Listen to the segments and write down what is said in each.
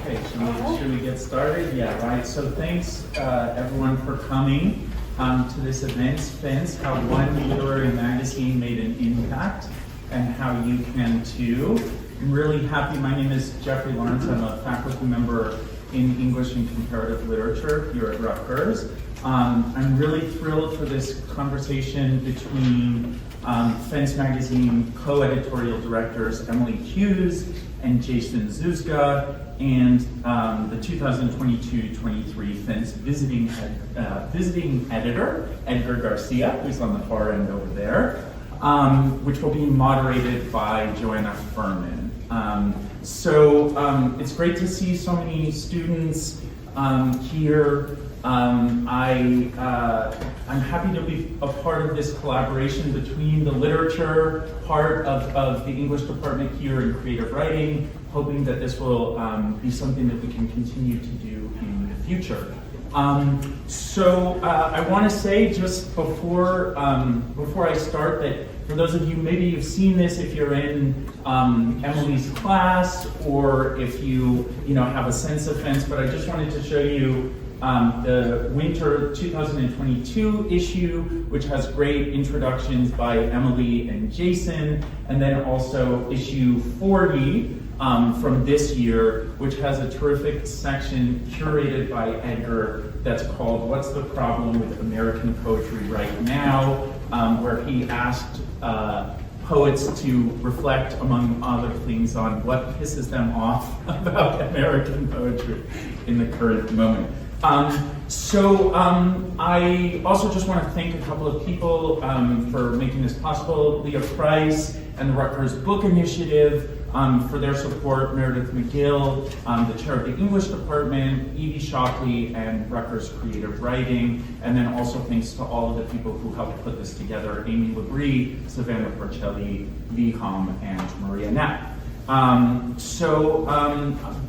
Okay, should we get started? Yeah, right. So thanks everyone for coming to this event, Fence, How One Literary Magazine Made an Impact, and how you can too. I'm really happy. My name is Jeffrey Lawrence. I'm a faculty member in English and Comparative Literature here at Rutgers. I'm really thrilled for this conversation between Fence Magazine co-editorial directors Emily Hughes and Jason ZUZGA, and the 2022-23 Fence visiting editor, Edgar Garcia, who's on the far end over there, which will be moderated by Joanna Furman. It's great to see so many students here. I'm happy to be a part of this collaboration between the literature part of the English department here and creative writing, hoping that this will be something that we can continue to do in the future. I want to say just before I start that for those of you, maybe you've seen this if you're in Emily's class or if you have a sense of Fence, but I just wanted to show you the winter 2022 issue, which has great introductions by Emily and Jason, and then also issue 40 from this year, which has a terrific section curated by Edgar that's called What's the Problem with American Poetry Right Now, where he asked poets to reflect, among other things, on what pisses them off about American poetry in the current moment. I also just want to thank a couple of people for making this possible. Leah Price and the Rutgers Book Initiative for their support, Meredith McGill, the chair of the English department, Evie Shockley, and Rutgers Creative Writing, and then also thanks to all of the people who helped put this together, Amy Labrie, Savannah Porcelli, Lee Hom, and Maria Knapp.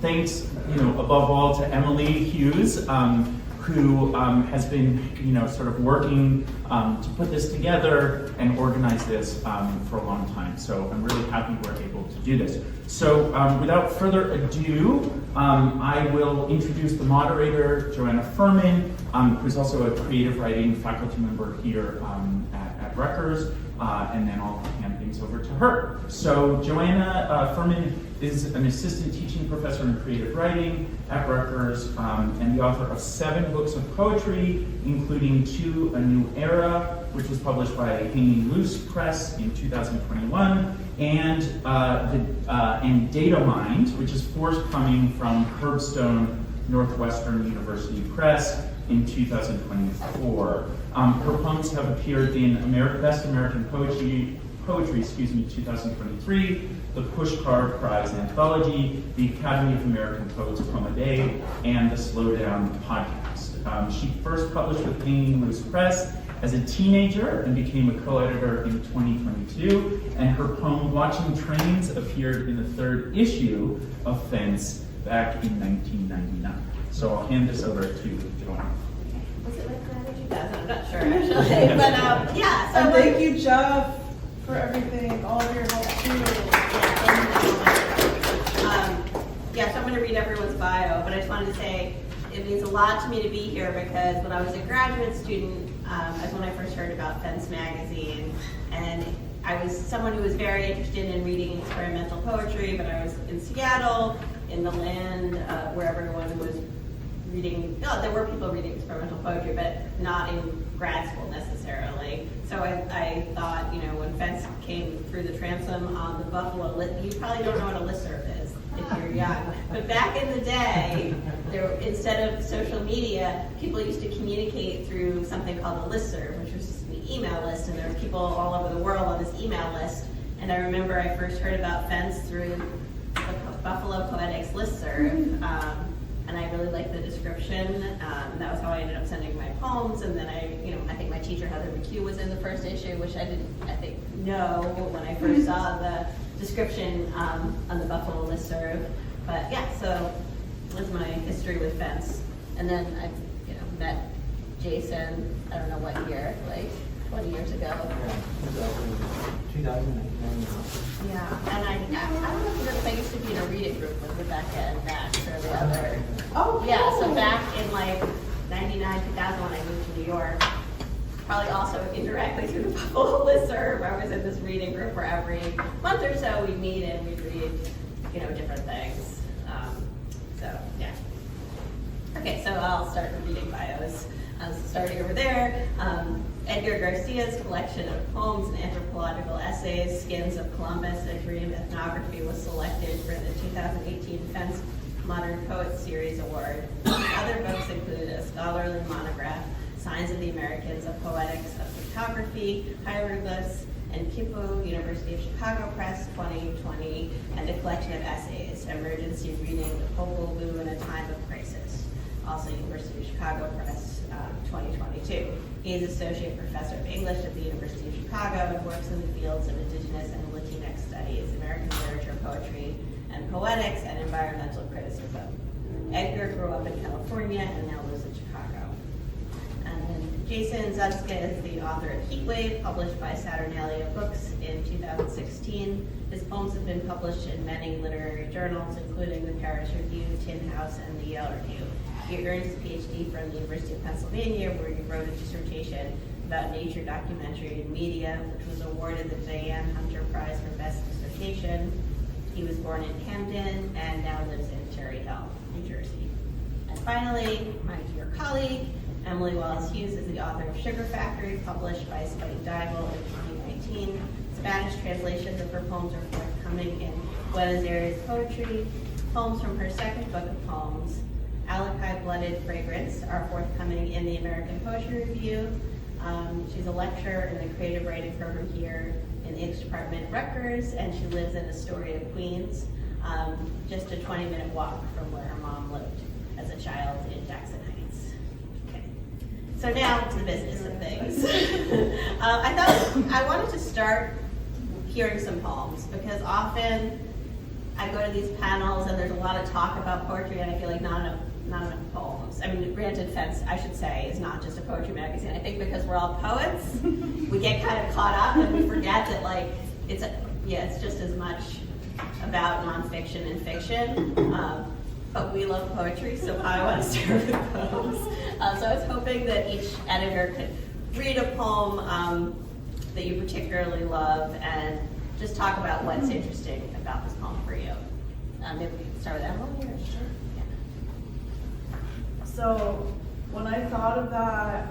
Thanks, above all to Emily Hughes, who has been, sort of working to put this together and organize this for a long time. So I'm really happy we're able to do this. So without further ado, I will introduce the moderator, Joanna Furman, who's also a creative writing faculty member here at Rutgers, and then I'll hand things over to her. So Joanna Furman is an assistant teaching professor in creative writing at Rutgers, and the author of 7 books of poetry, including 2 A New Era, which was published by Hanging Loose Press in 2021, and Data Mind, which is forthcoming from Curbstone Northwestern University Press in 2024. Her poems have appeared in Best American Poetry 2023, the Pushcart Prize Anthology, the Academy of American Poets Poem a Day, and the Slowdown podcast. She first published with Hanging Loose Press as a teenager and became a co-editor in 2022, and her poem Watching Trains appeared in the 3rd issue of Fence back in 1999. So I'll hand this over to Joanna. Was it like that in 2000? I'm not sure actually, but yeah. So and thank you, Jeff, for everything, all of your help too. So I'm going to read everyone's bio, but I just wanted to say it means a lot to me to be here because when I was a graduate student, that's when I first heard about Fence Magazine, and I was someone who was very interested in reading experimental poetry, but I was in Seattle, in the land where everyone was reading, there were people reading experimental poetry, but not in grad school necessarily. So I thought, when Fence came through the transom on the Buffalo, you probably don't know what a listserv is if you're young. But back in the day, instead of social media, people used to communicate through something called a listserv, which was just an email list, and there were people all over the world on this email list. And I remember I first heard about Fence through the Buffalo Poetics listserv. And I really liked the description. That was how I ended up sending my poems. And then I think my teacher Heather McHugh was in the first issue, which I didn't know when I first saw the description on the Buffalo listserv. But yeah, so that's my history with Fence. And then I, met Jason. I don't know what year, like 20 years ago. 2009. Yeah, and I don't know if I used to be in a reading group with Rebecca and Max, or the other. Oh, Yeah, so cool. back in like 99, 2000 when I moved to New York, probably also indirectly through the Bubble listserv, I was in this reading group where every month or so we'd meet and we'd read, different things. So, yeah. Okay, so I'll start reading bios. Starting over there, Edgar Garcia's collection of poems and anthropological essays, Skins of Columbus, A Dream Ethnography, was selected for the 2018 Fence Modern Poets Series Award. Other books include a scholarly monograph, Signs of the Americans, a Poetics of Photography, Hieroglyphs, and Kipo, University of Chicago Press, 2020, and a collection of essays, Emergency Reading, The Popol Vuh in a Time of Crisis, also University of Chicago Press, 2022. He is Associate Professor of English at the University of Chicago and works in the fields of Indigenous and Latinx studies, American literature, poetry, and poetics, and environmental criticism. Edgar grew up in California and now lives in Chicago. And then Jason ZUZGA is the author of Heatwave, published by Saturnalia Books in 2016. His poems have been published in many literary journals, including the Paris Review, Tin House, and the Yale Review. He earned his PhD from the University of Pennsylvania, where he wrote a dissertation about nature documentary and media, which was awarded the Diane Hunter Prize for Best Dissertation. He was born in Camden and now lives in Cherry Hill, New Jersey. And finally, my dear colleague, Emily Wallace Hughes, is the author of Sugar Factory, published by Spike Daigle in 2019. Spanish translations of her poems are forthcoming in Buenos Aires Poetry. Poems from her second book of poems, Alakai Blooded Fragrance, are forthcoming in the American Poetry Review. She's a lecturer in the creative writing program here in the English department at Rutgers, and she lives in Astoria, Queens, just a 20-minute walk from where her mom lived as a child in Jackson Heights. Okay. So now to the business of things. I thought I wanted to start hearing some poems, because often I go to these panels and there's a lot of talk about poetry and I feel like not enough poems. I mean, granted, Fence, I should say, is not just a poetry magazine. I think because we're all poets, we get kind of caught up and we forget that it's just as much about nonfiction and fiction. But we love poetry, so I want to start with poems. So I was hoping that each editor could read a poem that you particularly love and just talk about what's interesting about this poem for you. Maybe we can start with Emily, or sure. So when I thought of that,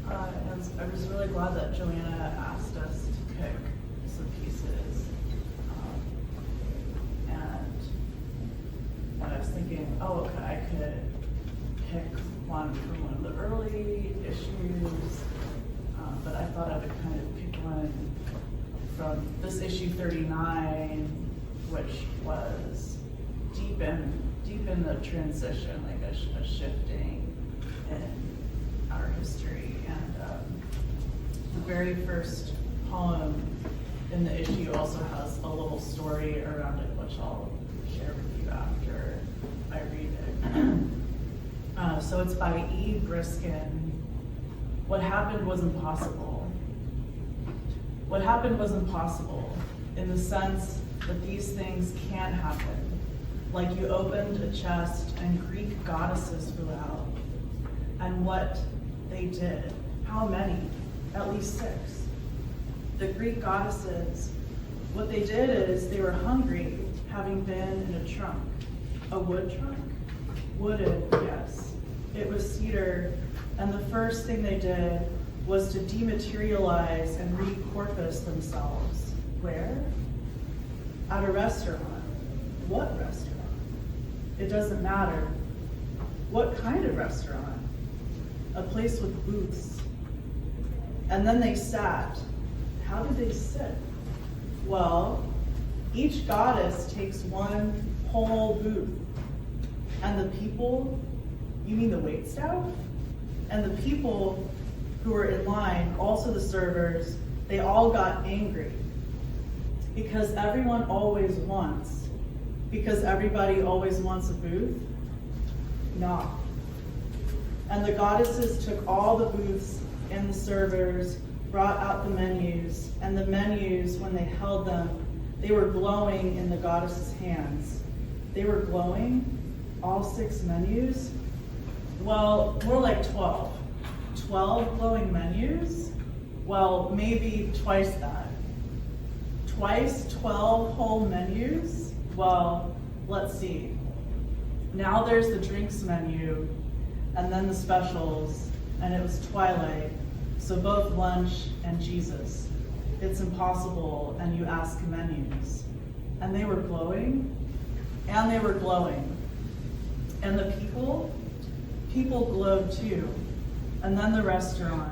I was really glad that Joanna asked us to pick some pieces. And I was thinking, oh, okay, I could pick one from one of the early issues, but I thought I would kind of pick one from this issue 39, which was deep in the transition, like a shifting in our history. And the very first poem in the issue also has a little story around it, which I'll share with you after I read it. So it's by E. Briskin. What happened was impossible. What happened was impossible in the sense that these things can't happen. Like you opened a chest and Greek goddesses flew out. And what they did, how many? At least 6. The Greek goddesses, what they did is they were hungry, having been in a trunk. A wood trunk? Wooden, yes. It was cedar, and the first thing they did was to dematerialize and recorpus themselves. Where? At a restaurant. What restaurant? It doesn't matter. What kind of restaurant? A place with booths. And then they sat. How did they sit? Well, each goddess takes one whole booth. And the people, you mean the waitstaff? And the people who were in line, also the servers, they all got angry. Because everyone always wants. Because everybody always wants a booth? No. And the goddesses took all the booths and the servers, brought out the menus, and the menus, when they held them, they were glowing in the goddesses' hands. They were glowing, all 6 menus? Well, more like 12. 12 glowing menus? Well, maybe twice that. Twice 12 whole menus? Well, let's see. Now there's the drinks menu, and then the specials, and it was Twilight, so both lunch and Jesus. It's impossible, and you ask menus. And they were glowing, and they were glowing. And the people glowed too. And then the restaurant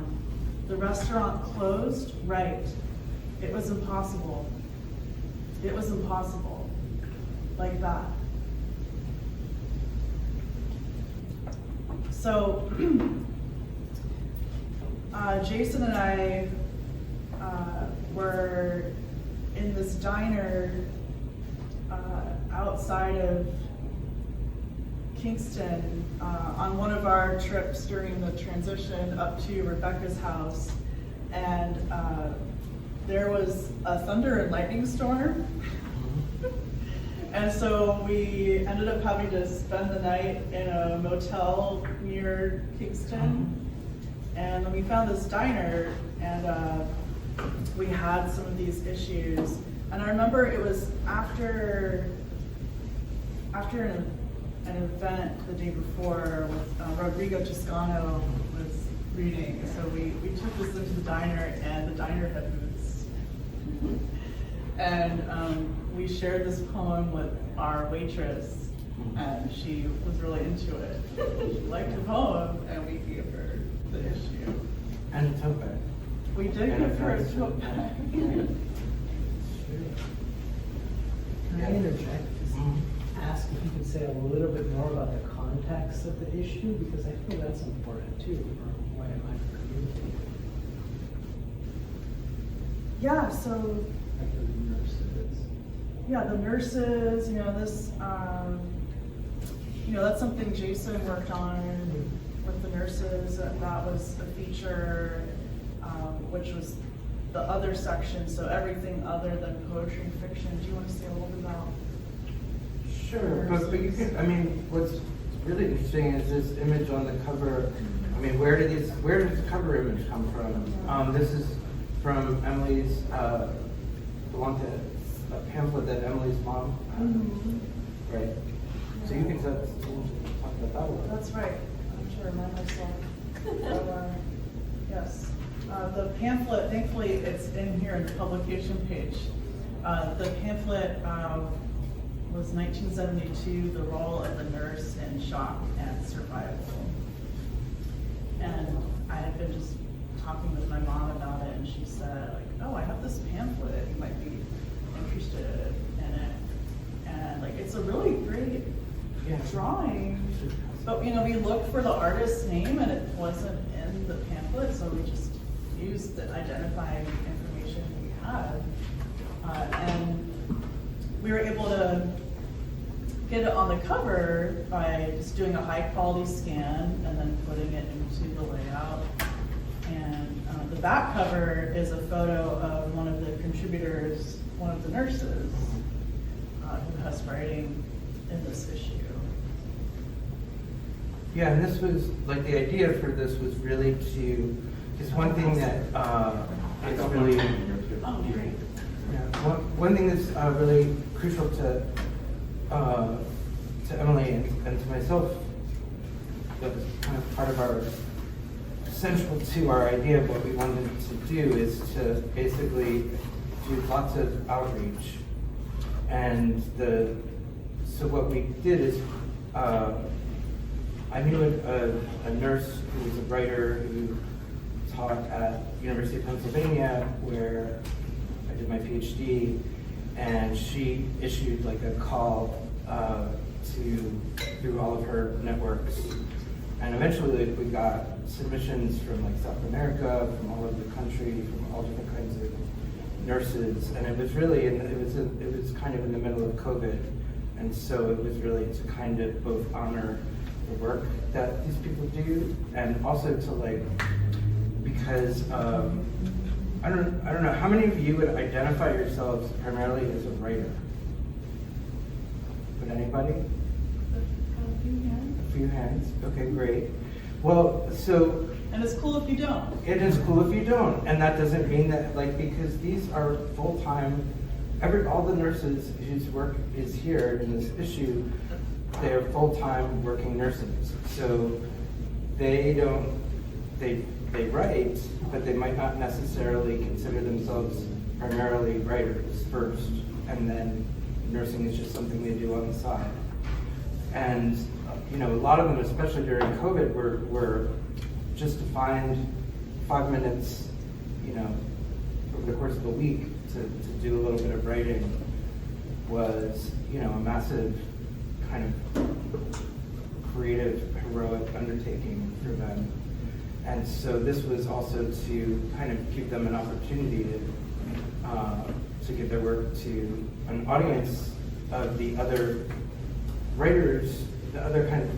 closed, right. It was impossible. It was impossible, like that. So, Jason and I were in this diner outside of Kingston on one of our trips during the transition up to Rebecca's house, and there was a thunder and lightning storm. And so we ended up having to spend the night in a motel near Kingston. And then we found this diner, and we had some of these issues. And I remember it was after an event the day before with Rodrigo Toscano was reading. So we took this into the diner, and the diner had booths. And we shared this poem with our waitress, and she was really into it. She liked the poem, and we gave her the issue. And a tote bag. We did give her a tote bag. Can Can I interject? Just ask if you could say a little bit more about the context of the issue, because I feel that's important too for why it might communicate. Yeah, so Like the nurses. yeah, the nurses, this, that's something Jason worked on with the nurses. That was a feature, which was the other section, so everything other than poetry and fiction. Do you want to say a little bit about? Sure, but you can, what's really interesting is this image on the cover. Where does the cover image come from? This is from Emily's, belonged to a pamphlet that Emily's mom, right? So you can talk about that one. That's right. I'm trying to remind myself. So, yes. The pamphlet, thankfully, it's in here in the publication page. The pamphlet was 1972, the role of the nurse in shock and survival. And I had been just talking with my mom about it, and she said, oh, I have this pamphlet, you might be interested in it. And it's a really great drawing. But we looked for the artist's name, and it wasn't in the pamphlet, so we just used the identifying information we had. And we were able to get it on the cover by just doing a high quality scan and then putting it into the layout. And the back cover is a photo of one of the contributors, one of the nurses, who has writing in this issue. Yeah, and this was, the idea for this was really to, is one thing that is really, one thing that's really crucial to Emily and to myself, that was kind of part of our, central to our idea of what we wanted to do, is to basically do lots of outreach. And so what we did is, I knew a nurse who was a writer who taught at University of Pennsylvania, where I did my PhD, and she issued a call through all of her networks. And eventually we got submissions from South America, from all over the country, from all different kinds of nurses. And it was really, it was kind of in the middle of COVID. And so it was really to kind of both honor the work that these people do, and also to because I don't know, how many of you would identify yourselves primarily as a writer? Would anybody? hands. Okay, great. Well, so And it's cool if you don't. it is cool if you don't, and that doesn't mean that, like, because these are full-time, all the nurses whose work is here in this issue, they are full-time working nurses. So they don't, they write, but they might not necessarily consider themselves primarily writers first, and then nursing is just something they do on the side. And, you know, a lot of them, especially during COVID, were just to find 5 minutes, you know, over the course of a week to do a little bit of writing was, you know, a massive kind of creative, heroic undertaking for them. And so this was also to kind of give them an opportunity to give their work to an audience of the other writers, the other kind of,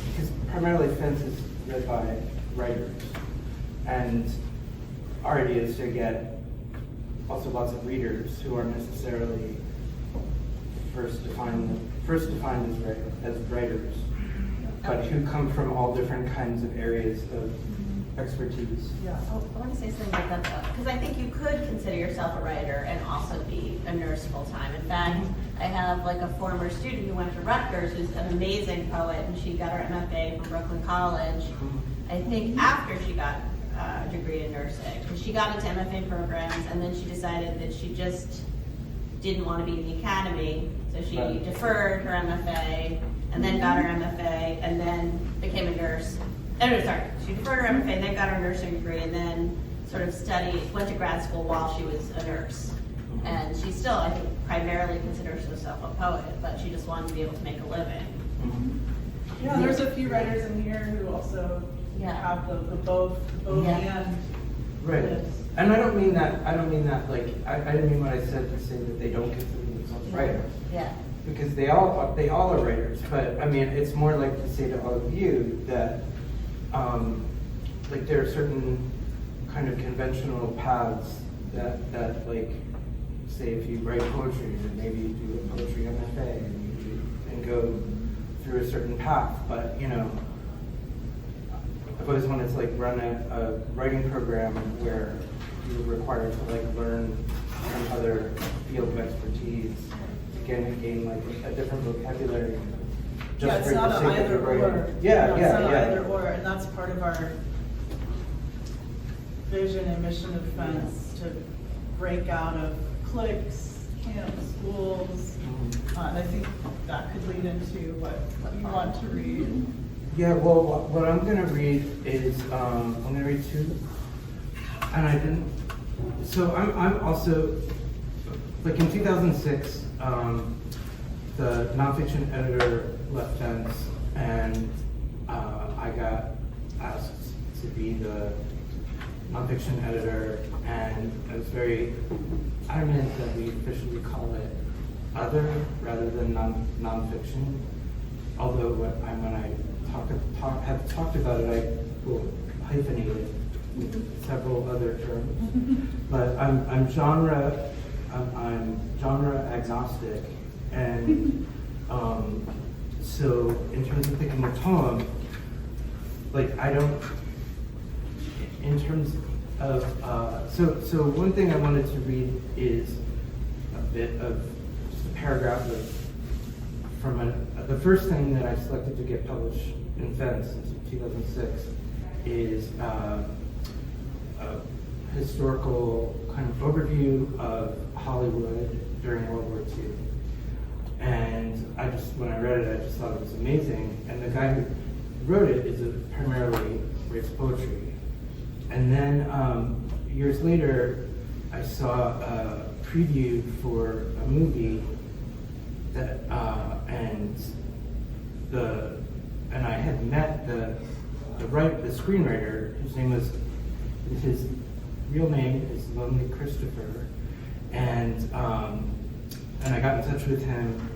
because primarily Fence is read by writers. And our idea is to get also lots of readers who aren't necessarily first defined as writers, but who come from all different kinds of areas of expertise. Yeah. Oh, I want to say something about that though, because I think you could consider yourself a writer and also be a nurse full time. In fact, I have like a former student who went to Rutgers who's an amazing poet, and she got her MFA from Brooklyn College. I think after she got a degree in nursing, because she got into MFA programs, and then she decided that she just didn't want to be in the academy, so she deferred her MFA, and then got her MFA, and then became a nurse. She deferred her MFA, and then got her nursing degree, and then sort of went to grad school while she was a nurse. And she still, I think, primarily considers herself a poet, but she just wanted to be able to make a living. Yeah, there's a few writers in here who also have the both and. Right. And I don't mean that like, I didn't mean what I said to say that they don't consider themselves writers. Yeah. Because they all are writers, but I mean, it's more like to say to all of you that, like, there are certain kind of conventional paths that like, say if you write poetry, or maybe you do a poetry MFA and go through a certain path, but you know, I've always wanted to like run a writing program where you're required to like learn some other field of expertise, gain like a different vocabulary. Yeah, it's not an either or. Yeah, It's not an yeah. either or, and that's part of our vision and mission of Fence, to break out of cliques, camps, schools. And I think that could lead into what you want to read. Yeah, well, what I'm gonna read is, I'm gonna read two, and I didn't, so I'm also, like in 2006, the nonfiction editor left Fence, and I got asked to be the nonfiction editor, and I was very adamant that we officially call it other rather than nonfiction. Although when I have talked about it, I will hyphenate it with several other terms. But I'm genre agnostic, and so in terms of picking a poem, like I don't. In terms of so one thing I wanted to read is a bit of just a paragraph from the first thing that I selected to get published in Fence in 2006 is a historical kind of overview of Hollywood during World War II. And when I read it, I just thought it was amazing. And the guy who wrote it primarily writes poetry. And then years later, I saw a preview for a movie that, and I had met the screenwriter, his real name is Lonely Christopher, and I got in touch with him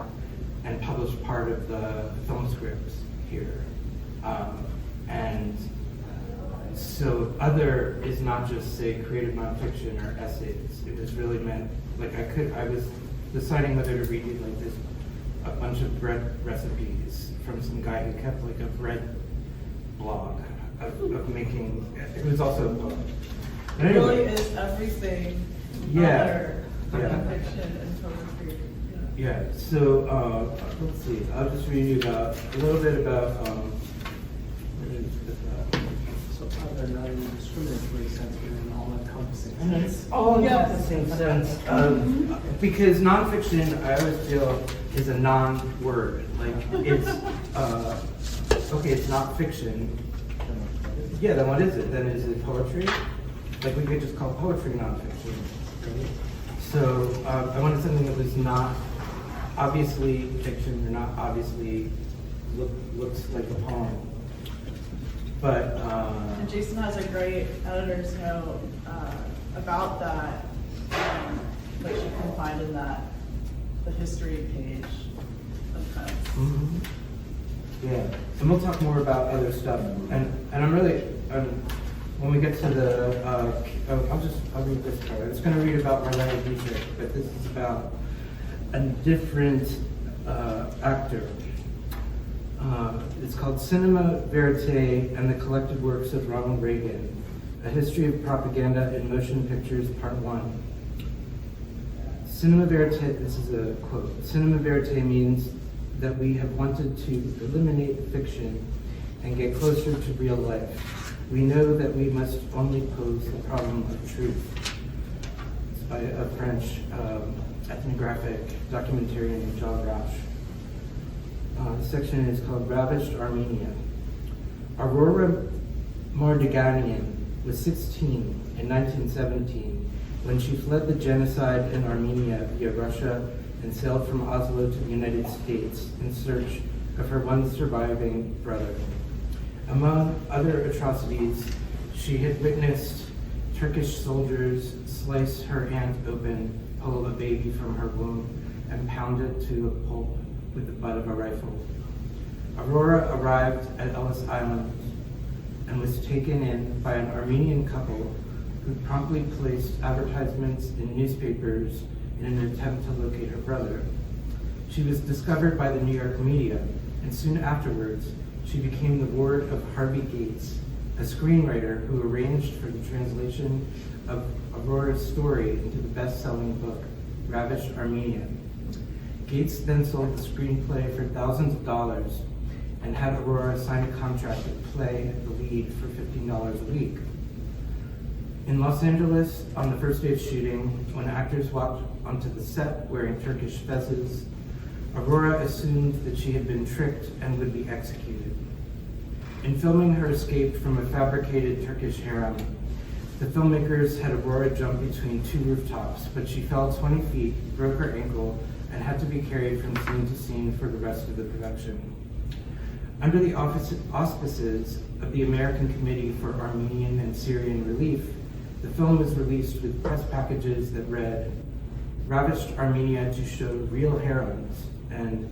and published part of the film scripts here, and so other is not just say creative nonfiction or essays. It was really meant, like I was deciding whether to read like this a bunch of bread recipes from some guy who kept like a bread blog of making, it was also a book. But It really anyway, is everything. Yeah. Other Yeah. fiction and poetry. yeah, so, let's see, I'll just read you about, a little bit about, where did it put that? So other non-discriminatory sense, but in an all-encompassing And sense. it's all Yes. encompassing sense of, because nonfiction, I always feel, is a non-word. Like, it's, okay, it's not fiction. Yeah, then what is it? Then is it poetry? Like, we could just call poetry nonfiction, right? So, I wanted something that was not obviously fiction, or not obviously looks like a poem. But, And Jason has a great editor's note about that, which you can find in that, the history page of Pence. mhm. Yeah, and we'll talk more about other stuff. And I'm really, when we get to the, I'll read this part. I was gonna read about Marlene Dietrich, but this is about a different actor. It's called Cinema Verite and the Collected Works of Ronald Reagan, A History of Propaganda in Motion Pictures, Part 1. Cinema Verite, this is a quote, Cinema Verite means that we have wanted to eliminate fiction and get closer to real life. We know that we must only pose the problem of truth. It's by a French ethnographic documentarian named Jean Rache. The section is called Ravished Armenia. Aurora Mardiganian was 16 in 1917 when she fled the genocide in Armenia via Russia and sailed from Oslo to the United States in search of her one surviving brother. Among other atrocities, she had witnessed Turkish soldiers slice her hand open, pull a baby from her womb, and pound it to a pulp with the butt of a rifle. Aurora arrived at Ellis Island and was taken in by an Armenian couple who promptly placed advertisements in newspapers in an attempt to locate her brother. She was discovered by the New York media, and soon afterwards, she became the ward of Harvey Gates, a screenwriter who arranged for the translation of Aurora's story into the best-selling book, Ravished Armenia. Gates then sold the screenplay for thousands of dollars and had Aurora sign a contract to play the lead for $15 a week. In Los Angeles, on the first day of shooting, when actors walked onto the set wearing Turkish fezzes, Aurora assumed that she had been tricked and would be executed. In filming her escape from a fabricated Turkish harem, the filmmakers had Aurora jump between two rooftops, but she fell 20 feet, broke her ankle, and had to be carried from scene to scene for the rest of the production. Under the auspices of the American Committee for Armenian and Syrian Relief, the film was released with press packages that read, Ravished Armenia to show real heroines, and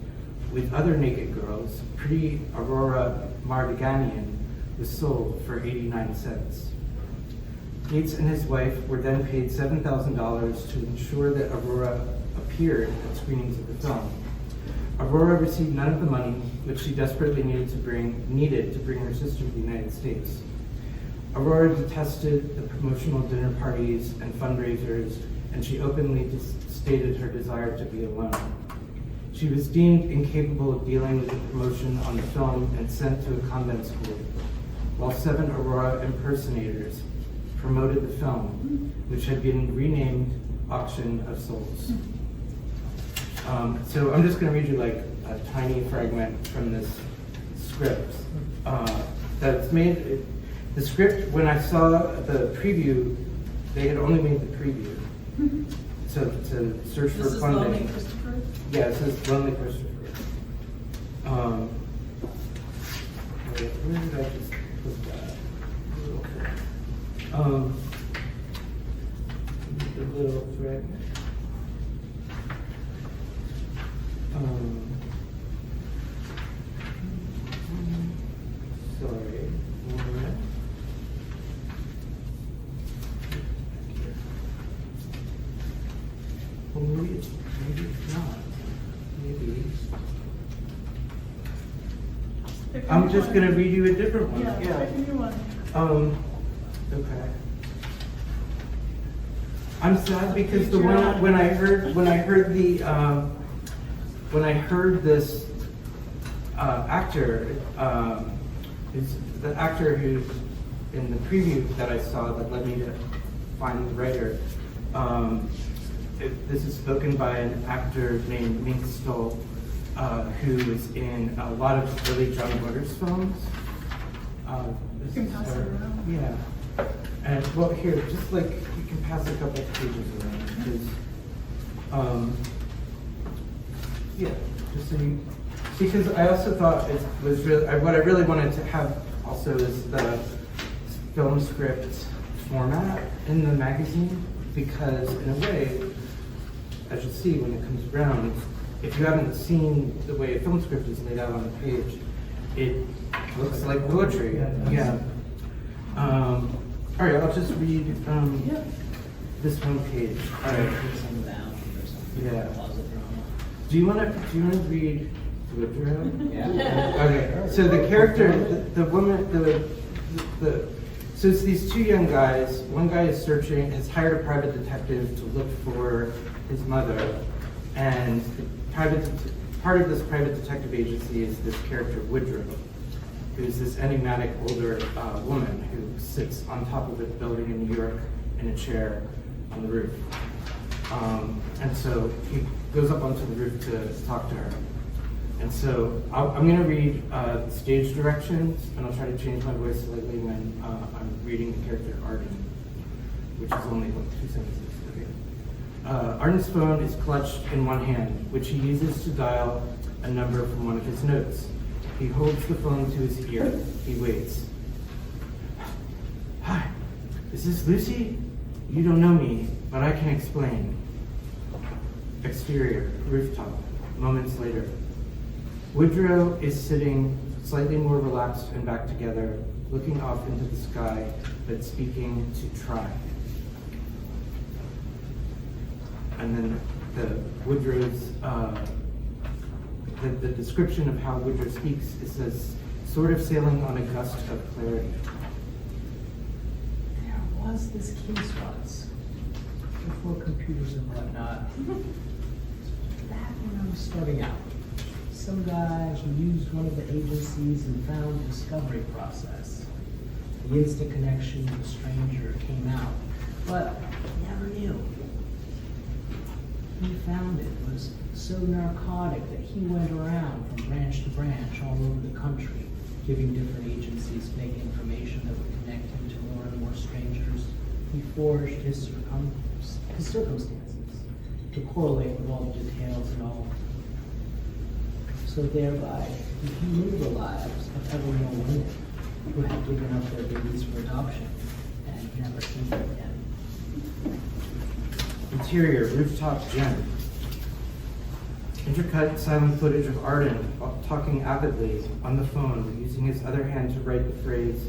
with other naked girls, pretty Aurora Mardiganian was sold for 89 cents. Gates and his wife were then paid $7,000 to ensure that Aurora appeared at screenings of the film. Aurora received none of the money, which she desperately needed to bring her sister to the United States. Aurora detested the promotional dinner parties and fundraisers, and she openly stated her desire to be alone. She was deemed incapable of dealing with the promotion on the film and sent to a convent school, while 7 Aurora impersonators promoted the film, which had been renamed Auction of Souls. So I'm just going to read you like a tiny fragment from this script that's made. The script, when I saw the preview, they had only made the preview. So to search for This is funding. Lonely Christopher? Yeah, it says Lonely Christopher. Wait, where did I just put that? The little fragment. Sorry. One minute. Well, maybe it's not. Maybe. Pick a I'm new just one. gonna read you a different one. Yeah, pick a new one. Okay. I'm sad because the one when I heard this actor, who's the actor who's in the preview that I saw that led me to find the writer. This is spoken by an actor named Mink Stoll, who is in a lot of early John Waters films. You can pass it around. Yeah. And well, here, just like you can pass a couple pages around, yeah, just so you, because I also thought it was really, what I really wanted to have also is the film script format in the magazine, because in a way, as you'll see when it comes around, if you haven't seen the way a film script is laid out on the page, it looks like poetry. Yeah. All right, I'll just read this one page. All right. Yeah. Do you want to read Editorial? Yeah. Okay. So the character, the woman, so it's these two young guys. One guy is searching, has hired a private detective to look for his mother, and part of this private detective agency is this character Woodrow, who's this enigmatic older woman who sits on top of a building in New York in a chair on the roof. And so he goes up onto the roof to talk to her. And so I'm going to read stage directions, and I'll try to change my voice slightly when I'm reading the character Arden, which is only like 2 sentences. Okay. Arden's phone is clutched in one hand, which he uses to dial a number from one of his notes. He holds the phone to his ear. He waits. Hi, is this Lucy? You don't know me, but I can explain. Exterior, rooftop, moments later. Woodrow is sitting slightly more relaxed and back together, looking off into the sky, but speaking to try. And then Woodrow's, the description of how Woodrow speaks, it says, sort of sailing on a gust of clarity. There was this case once, before computers and whatnot. Back when I was starting out, some guy who used one of the agencies and found the discovery process. The instant connection with a stranger came out, but never knew. He found it was so narcotic that he went around from branch to branch all over the country, giving different agencies fake information that would connect him to more and more strangers. He forged his circumstances to correlate with all the details and all. So thereby, he knew the lives of every young women who had given up their babies for adoption and never seen them again. Interior, rooftop gym. Intercut silent footage of Arden talking avidly on the phone, using his other hand to write the phrase,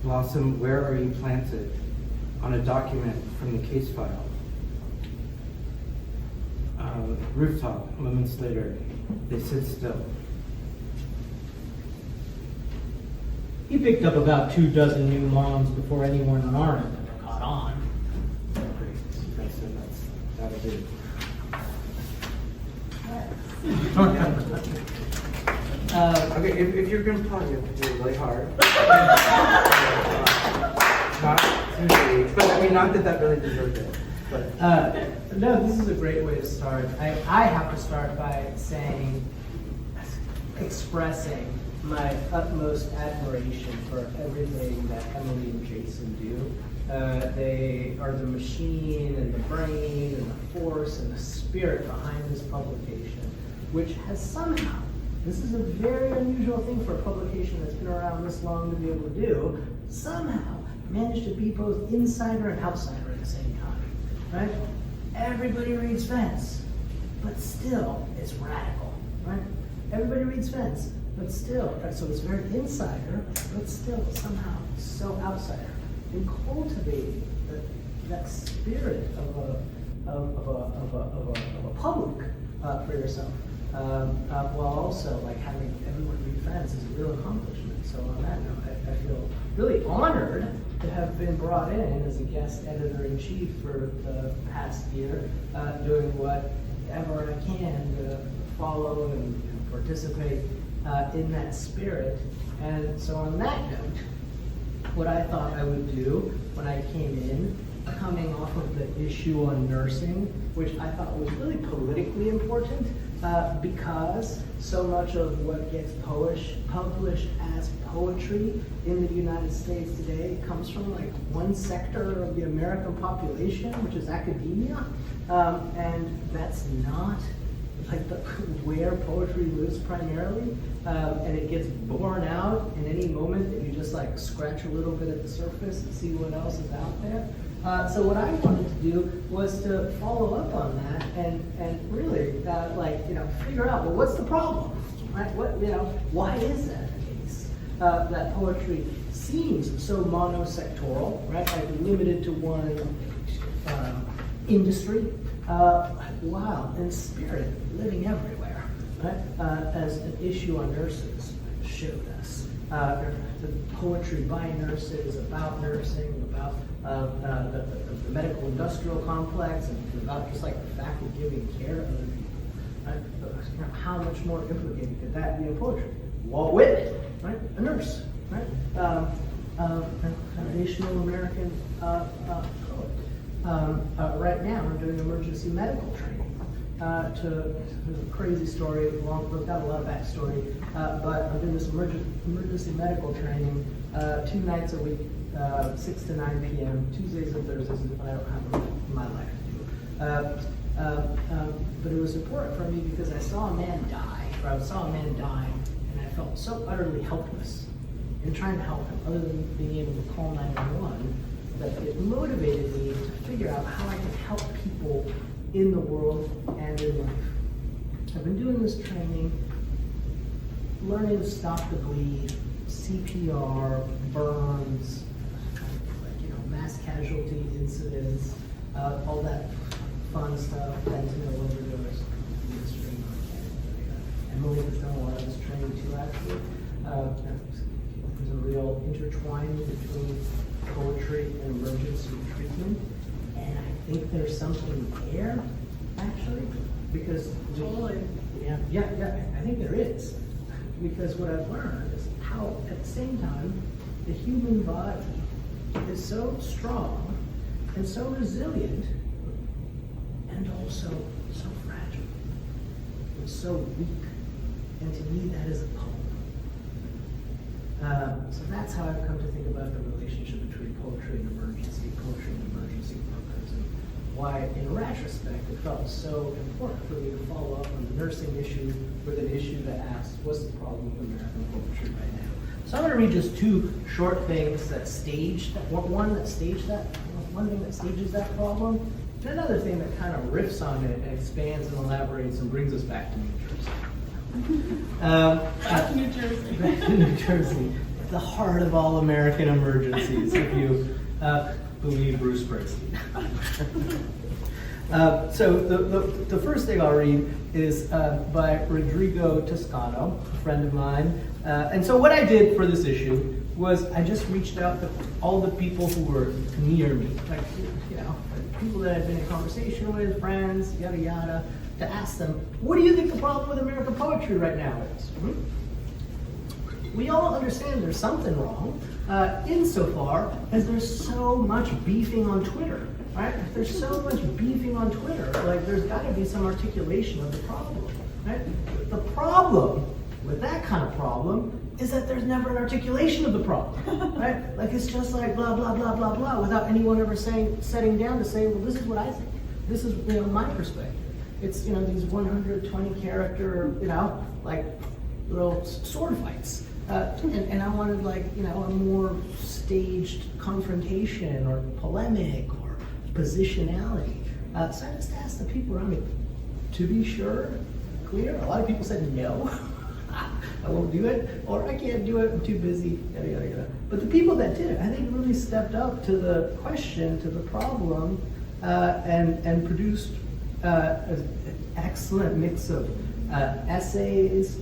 "Blossom, where are you planted?" on a document from the case file. Rooftop, moments later, they sit still. He picked up about 24 new moms before anyone on Arden ever caught on. That'll do. Okay, if you're going to talk, you have to do it really hard. Not too late, but I mean, not that really deserved it. But No, this is a great way to start. I have to start by expressing my utmost admiration for everything that Emily and Jason do. They are the machine and the brain and the force and the spirit behind this publication, which has somehow, this is a very unusual thing for a publication that's been around this long to be able to do, somehow managed to be both insider and outsider at the same time, right? Everybody reads Fence, but still it's radical, right? Everybody reads Fence, but still, right? So it's very insider, but still somehow so outsider. And cultivating that spirit of a public for yourself, while also like having everyone read friends is a real accomplishment. So on that note, I feel really honored to have been brought in as a guest editor-in-chief for the past year, doing whatever I can to follow and participate in that spirit. And so on that note, what I thought I would do when I came in, coming off of the issue on nursing, which I thought was really politically important, because so much of what gets published as poetry in the United States today comes from like one sector of the American population, which is academia, and that's not like where poetry lives primarily, and it gets borne out in any moment that you just like scratch a little bit at the surface and see what else is out there. So what I wanted to do was to follow up on that and really figure out, well, what's the problem, right? Why is that the case? That poetry seems so monosectoral, right? Like limited to one industry, while in spirit living everywhere, right? As an issue on nurses showed us. The poetry by nurses, about nursing, about the medical industrial complex, and about just like the fact of giving care to other people. Right? How much more implicated could that be in poetry? Walt Whitman, right? A nurse, right? A foundational American poet. Right now, we're doing emergency medical training. There's a crazy story, we've got a lot of backstory, but I'm doing this emergency medical training 2 nights a week, 6 to 9 p.m., Tuesdays and Thursdays, if I don't have enough in my life to do. But it was important for me because I saw a man die, and I felt so utterly helpless in trying to help him, other than being able to call 911, that it motivated me to figure out how I can help people in the world and in life. I've been doing this training, learning to stop the bleed, CPR, burns, mass casualty incidents, all that fun stuff, fentanyl overdose. Emily has done a lot of this training too, actually. There's a real intertwining between poetry and emergency treatment. And I think there's something there, actually, because I think there is. Because what I've learned is how, at the same time, the human body is so strong and so resilient, and also so fragile. It's so weak. And to me, that is a poem. So that's how I've come to think about the relationship between poetry and emergency workers, and why, in retrospect, it felt so important for me to follow up on the nursing issue with an issue that asks, what's the problem with American poetry right now? So I'm going to read just 2 short things that staged that, one thing that stages that problem, and another thing that kind of riffs on it and expands and elaborates and brings us back to New Jersey. Back to New Jersey. Back to New Jersey, the heart of all American emergencies, if you believe Bruce Springsteen. So the first thing I'll read is by Rodrigo Toscano, a friend of mine. And so what I did for this issue was I just reached out to all the people who were near me, like, people that I've been in conversation with, friends, yada yada, to ask them, what do you think the problem with American poetry right now is? We all understand there's something wrong, insofar as there's so much beefing on Twitter, right? There's so much beefing on Twitter, like there's gotta be some articulation of the problem, right? The problem with that kind of problem is that there's never an articulation of the problem, right? Like it's just like blah, blah, blah, blah, blah, without anyone ever setting down to say, well, this is what I think. This is, my perspective. It's, these 120 character, like little sword fights. And I wanted a more staged confrontation or polemic or positionality. So I just asked the people around me, to be sure, clear. A lot of people said no, I won't do it, or I can't do it, I'm too busy, yada, yada, yada. But the people that did it, I think really stepped up to the question, to the problem, and produced an excellent mix of essays,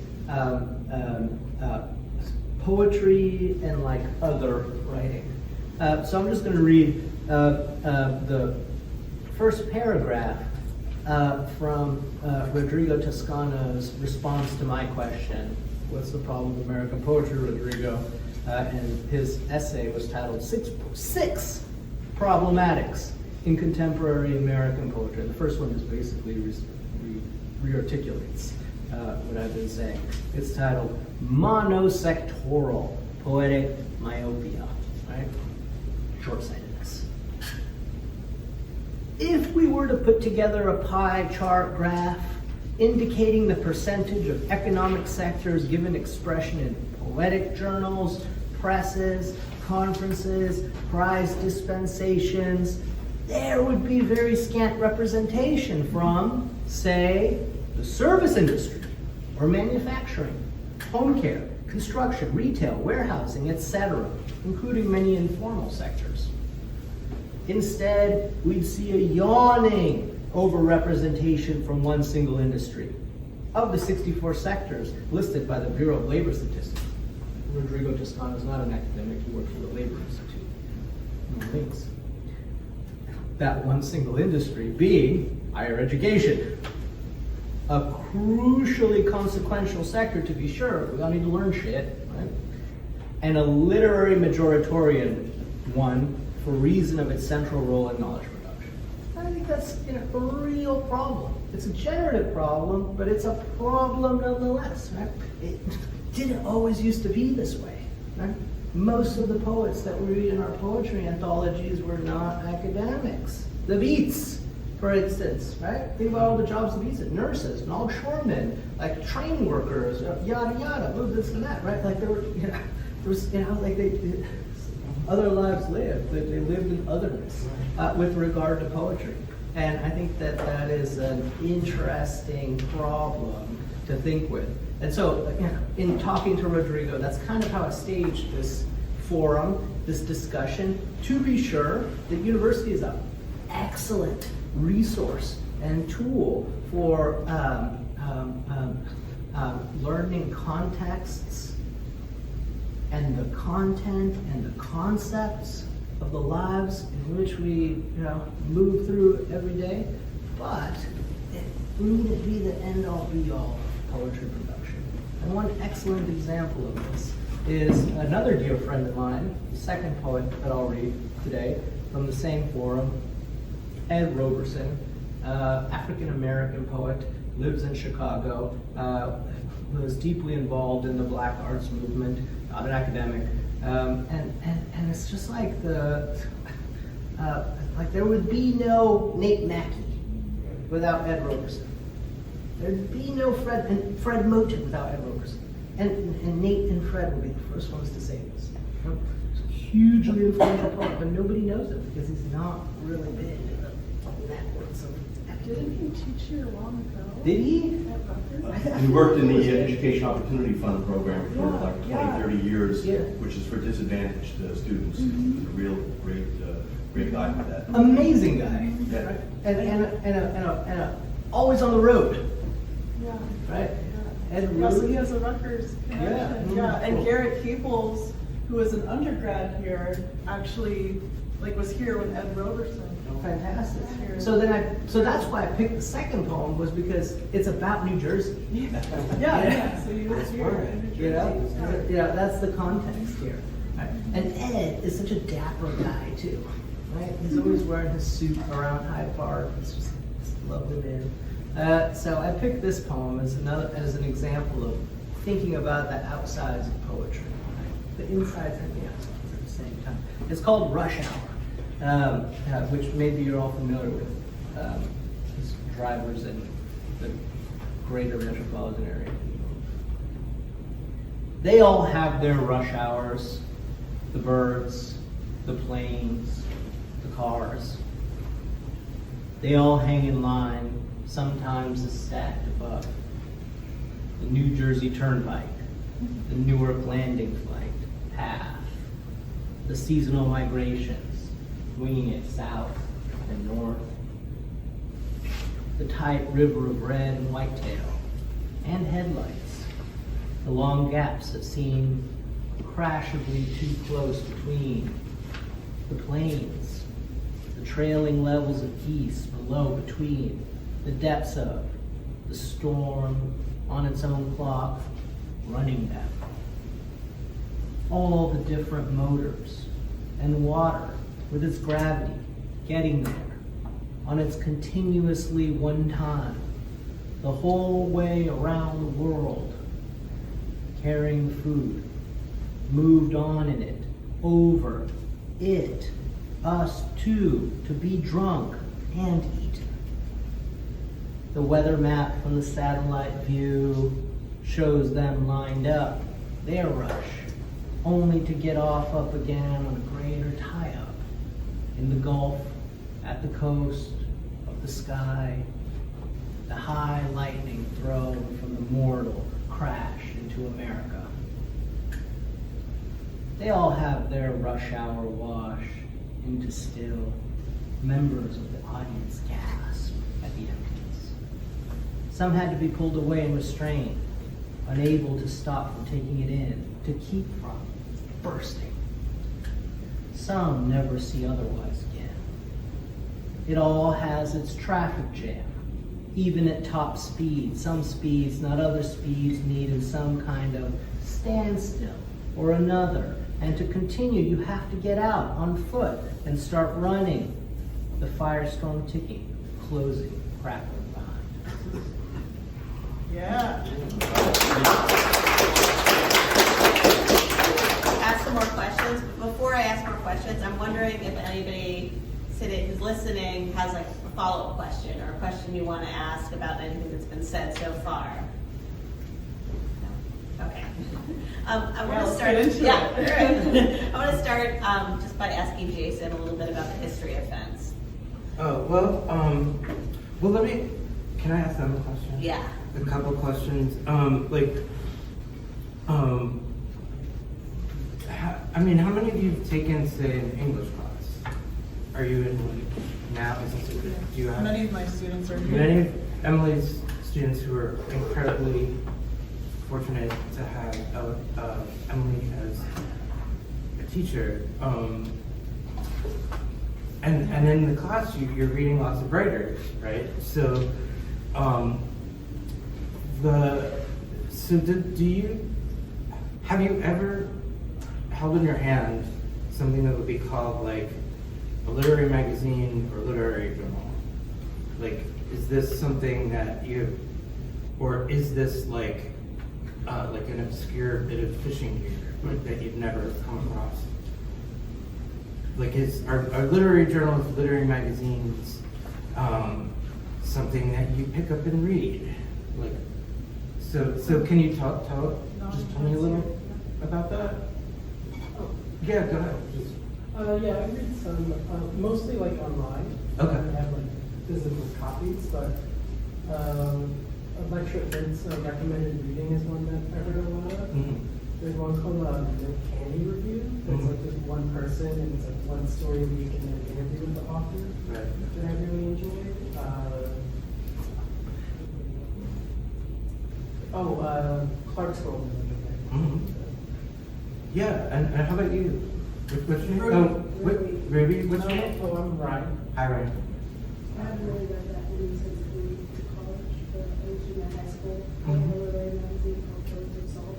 poetry and like other writing. So I'm just going to read the first paragraph from Rodrigo Toscano's response to my question, what's the problem with American poetry, Rodrigo? And his essay was titled Six Problematics in Contemporary American Poetry. The first one just basically re-articulates what I've been saying. It's titled Monosectoral Poetic Myopia, right? Short-sightedness. If we were to put together a pie chart graph indicating the percentage of economic sectors given expression in poetic journals, presses, conferences, prize dispensations, there would be very scant representation from, say, the service industry or manufacturing, home care, construction, retail, warehousing, etc., including many informal sectors. Instead, we'd see a yawning overrepresentation from one single industry. Of the 64 sectors listed by the Bureau of Labor Statistics, Rodrigo Toscano is not an academic, he works for the Labor Institute. No links. That one single industry being higher education. A crucially consequential sector, to be sure. We all need to learn shit, right? And a literary majoritarian one for reason of its central role in knowledge production. I think that's a real problem. It's a generative problem, but it's a problem nonetheless, right? It didn't always used to be this way, right? Most of the poets that we read in our poetry anthologies were not academics. The Beats, for instance, right? Think about all the jobs the Beats had, nurses, longshoremen, like train workers, yada yada, this and that, right? Like there was, like they other lives lived. They lived in otherness with regard to poetry. And I think that that is an interesting problem to think with. And so, in talking to Rodrigo, that's kind of how I staged this forum, this discussion. To be sure, the university is an excellent resource and tool for learning contexts and the content and the concepts of the lives in which we move through every day, but it needn't be the end-all be-all of poetry production. And one excellent example of this is another dear friend of mine, the second poet that I'll read today from the same forum, Ed Roberson, African-American poet, lives in Chicago, was deeply involved in the Black arts movement, not an academic, and it's just like like there would be no Nate Mackey without Ed Roberson. There'd be no Fred Moten without Ed Roberson. And Nate and Fred would be the first ones to say this. He's a hugely influential poet, but nobody knows it because he's not really big in the networks of Didn't he teach here long ago? Did he? At Rutgers? He worked in the Education Opportunity Fund program for like 20, 30 years, Yeah. which is for disadvantaged students. He's a real great guy for that. Amazing guy. Yeah. And always on the road, Yeah. right? Yeah. Ed Yeah, so Roberson. he has a Rutgers connection. Yeah. And Cool. Garrett Peoples, who was an undergrad here, actually was here when Ed Roberson. Fantastic. Here. So that's why I picked the second poem, was because it's about New Jersey. Yeah. So he was here in New Jersey. Yeah, that's the context here. Right. And Ed is such a dapper guy too, right? He's always wearing his suit around Hyde Park. It's just lovely man. So I picked this poem as an example of thinking about the outsides of poetry, right? The insides and the outsides at the same time. It's called Rush Hour, which maybe you're all familiar with. As drivers in the greater metropolitan area. They all have their rush hours, the birds, the planes, the cars. They all hang in line, sometimes stacked above. The New Jersey Turnpike, the Newark Landing Flight, path, the seasonal migrations, winging it south and north, the tight river of red and whitetail, and headlights, the long gaps that seem crashably too close between the plains, the trailing levels of peace below between the depths of the storm on its own clock running down. All the different motors and water with its gravity getting there on its continuously one time, the whole way around the world, carrying food, moved on in it, over it, us too, to be drunk and eat. The weather map from the satellite view shows them lined up, their rush, only to get off up again on a greater tie-up in the Gulf, at the coast of the sky, the high lightning thrown from the mortal crash into America. They all have their rush hour wash into still. Members of the audience gasp at the entrance. Some had to be pulled away and restrained, unable to stop from taking it in, to keep from bursting. Some never see otherwise again. It all has its traffic jam, even at top speed. Some speeds, not other speeds, needed some kind of standstill or another. And to continue, you have to get out on foot and start running. The firestorm ticking, closing, crackling behind. Yeah. Ask some more questions. Before I ask more questions, I'm wondering if anybody sitting who's listening has like a follow-up question or a question you want to ask about anything that's been said so far. No? Okay. I want to start. I want to start just by asking Jason a little bit about the history of fence. Oh, well, let me, can I ask them a question? Yeah. A couple questions. How many of you have taken, say, an English class? Are you in now? Do you have Many of my students are here. many of Emily's students who are incredibly fortunate to have Emily as a teacher. And in the class, you're reading lots of writers, right? So, have you ever held in your hand something that would be called like a literary magazine or literary journal? Like, is this something that or is this like an obscure bit of fishing gear that you've never come across? Like, are literary journals, literary magazines, something that you pick up and read? Like, so can you tell me a little about that? Yeah, go ahead. Yeah, I read some, mostly like online. Okay. I have like physical copies, but a lecture at Vince recommended reading is one that I heard a lot of. Mm-hmm. There's one called the Candy Review. That's like just one person and it's like one story a week and then an interview with the author. Right. That I really enjoyed. Clarksville. Mm-hmm. Yeah, and how about you? What's your name? Ruby, what's your name? Oh, I'm Ryan. Hi, Ryan. I haven't really read that many since I moved to college, but I was in high school. I had a literary magazine called Killers of Salt.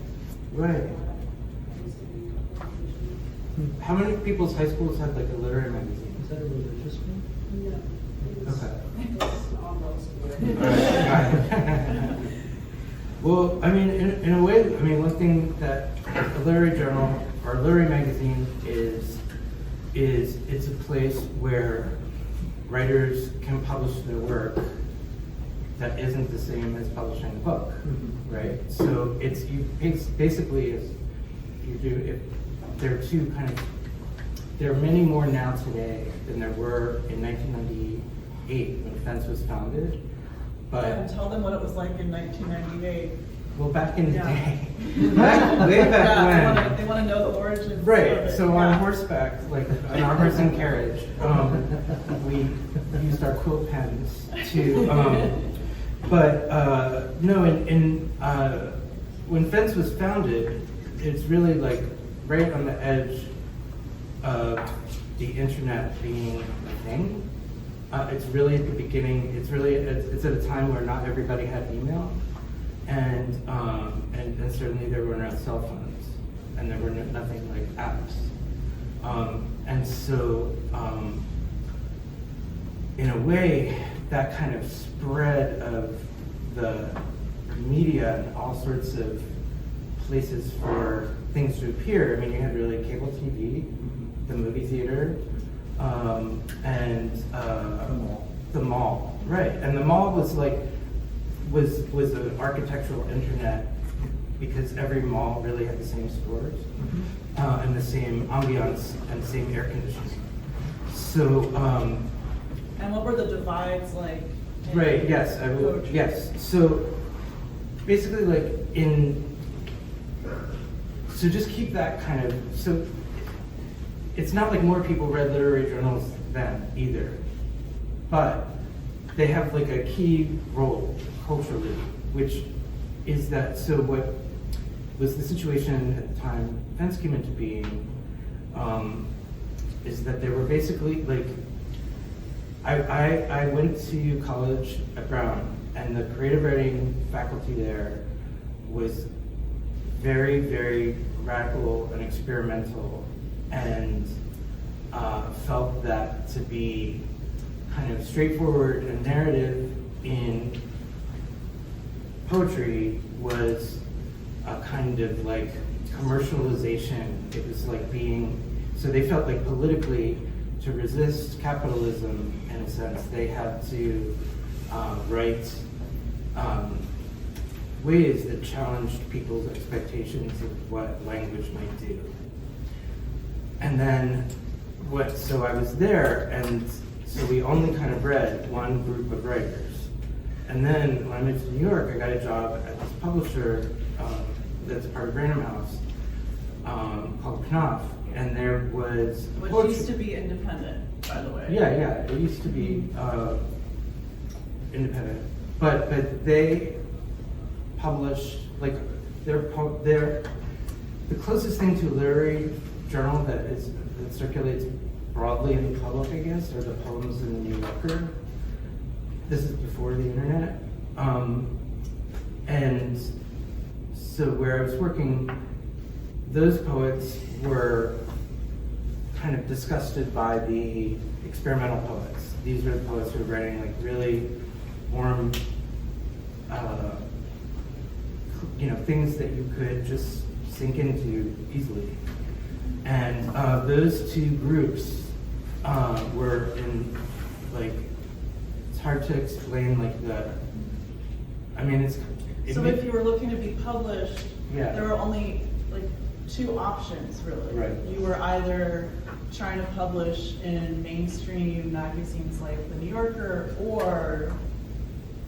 Right. I used to read publications. How many people's high schools have like a literary magazine? Is that a religious one? No, it was, Okay. it's almost Well, I mean, in a way, one thing that a literary journal or a literary magazine is it's a place where writers can publish their work that isn't the same as publishing a book, right? So it's basically if there are two there are many more now today than there were in 1998 when Fence was founded. But Tell them what it was like in 1998. well, back in the Yeah. day, way back when. They want to know the origins. Right, of it. so on Yeah. horseback, like on our horse and carriage, we used our quill pens to, when FENS was founded, it's really like right on the edge of the internet being a thing. It's really at the beginning. It's at a time where not everybody had email, and certainly there were no cell phones, and there were nothing like apps, and so in a way, that kind of spread of the media and all sorts of places for things to appear. I mean, you had really cable TV, the movie theater, and the mall, right? And the mall was like was an architectural internet because every mall really had the same stores and the same ambiance and same air conditioning. So. And what were the divides like? Right. Yes. I will. Poetry? Yes. So basically, like so just keep that kind of so. It's not like more people read literary journals then either, but they have like a key role culturally, which is that, so what was the situation at the time FENS came into being, is that they were basically like, I went to college at Brown, and the creative writing faculty there was very, very radical and experimental, and felt that to be kind of straightforward and narrative in poetry was a kind of like commercialization. It was like being, so they felt like politically to resist capitalism, in a sense, they had to write ways that challenged people's expectations of what language might do. And then so I was there, and so we only kind of read one group of writers. And then when I moved to New York, I got a job at this publisher that's part of Random House called Knopf, and there was Which poetry. used to be independent, by the way. Yeah, it used to be independent, but they published like the closest thing to a literary journal that circulates broadly in the public, I guess, are the poems in the New Yorker. This is before the internet, and so where I was working, those poets were kind of disgusted by the experimental poets. These are the poets who were writing like really warm, things that you could just sink into easily. And those two groups were in like, it's hard to explain like So if you were looking to be published, Yeah. there were only like two options really. Right. You were either trying to publish in mainstream magazines like the New Yorker, or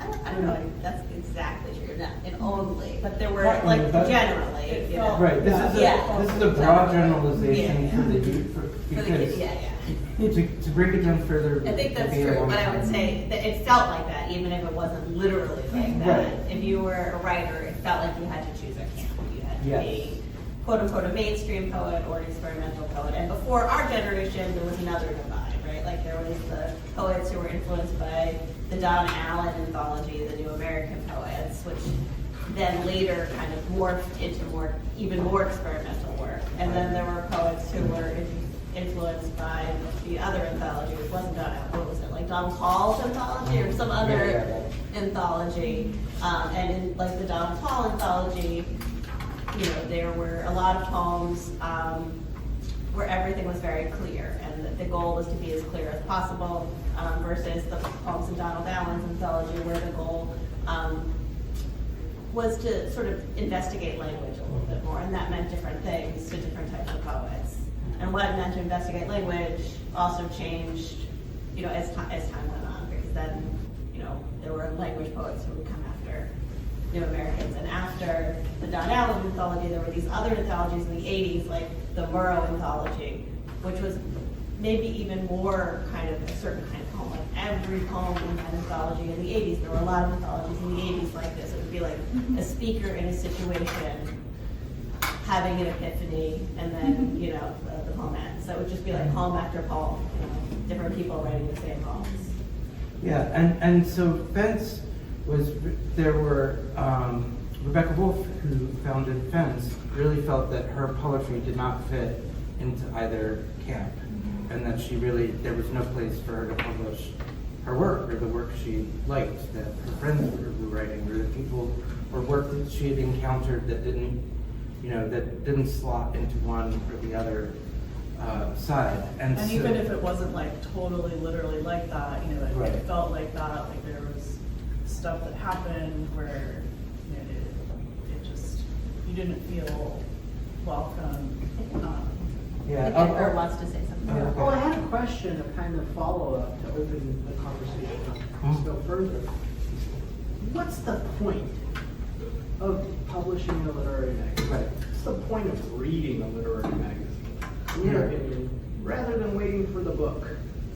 I don't know if that's exactly true, not in only, but there were, Right, like, but- generally, It you felt- know. Right, this Yeah. is a broad generalization Yeah. for the youth, For the because kids, yeah. to break it down further. I think that's would be a true, long but I would time. say that it felt like that, even if it wasn't literally like that. Right. If you were a writer, it felt like you had to choose a camp. You had to Yes. be quote unquote a mainstream poet or an experimental poet. And before our generation, there was another divide, right? Like there was the poets who were influenced by the Don Allen anthology, the New American Poets, which then later kind of morphed into even more experimental work. And then there were poets who were influenced by the other anthology, which wasn't Don Allen, what was it, like Donald Hall's anthology or some other anthology. And in like the Donald Hall anthology, there were a lot of poems where everything was very clear, and the goal was to be as clear as possible, versus the poems in Donald Allen's anthology, where the goal was to sort of investigate language a little bit more, and that meant different things to different types of poets. And what it meant to investigate language also changed, as time went on, because then, there were language poets who would come after New Americans, and after the Don Allen anthology, there were these other anthologies in the 80s, like the Murrow anthology, which was maybe even more kind of a certain kind of poem, like every poem in an anthology in the 80s. There were a lot of anthologies in the 80s like this. It would be like a speaker in a situation having an epiphany, and then, you know, the poem ends. So it would just be like poem after poem, you know, different people writing the same poems. Yeah, and so Fence was, there were, Rebecca Wolf, who founded Fence, really felt that her poetry did not fit into either camp, and that she really, there was no place for her to publish her work, or the work she liked, that her friends were writing, or the people, or work that she had encountered that didn't, you know, that didn't slot into one or the other side. And so, even if it wasn't like totally literally like that, you know, it, Right. it felt like that, like there was stuff that happened where, you know, it just, you didn't feel welcome. yeah, Edgar wants to say something. Oh, okay. Well, I had a question, a kind of follow-up to open the conversation up a little further. What's the point of publishing a literary magazine? Right. What's the point of reading a literary magazine, in your opinion, rather than waiting for the book,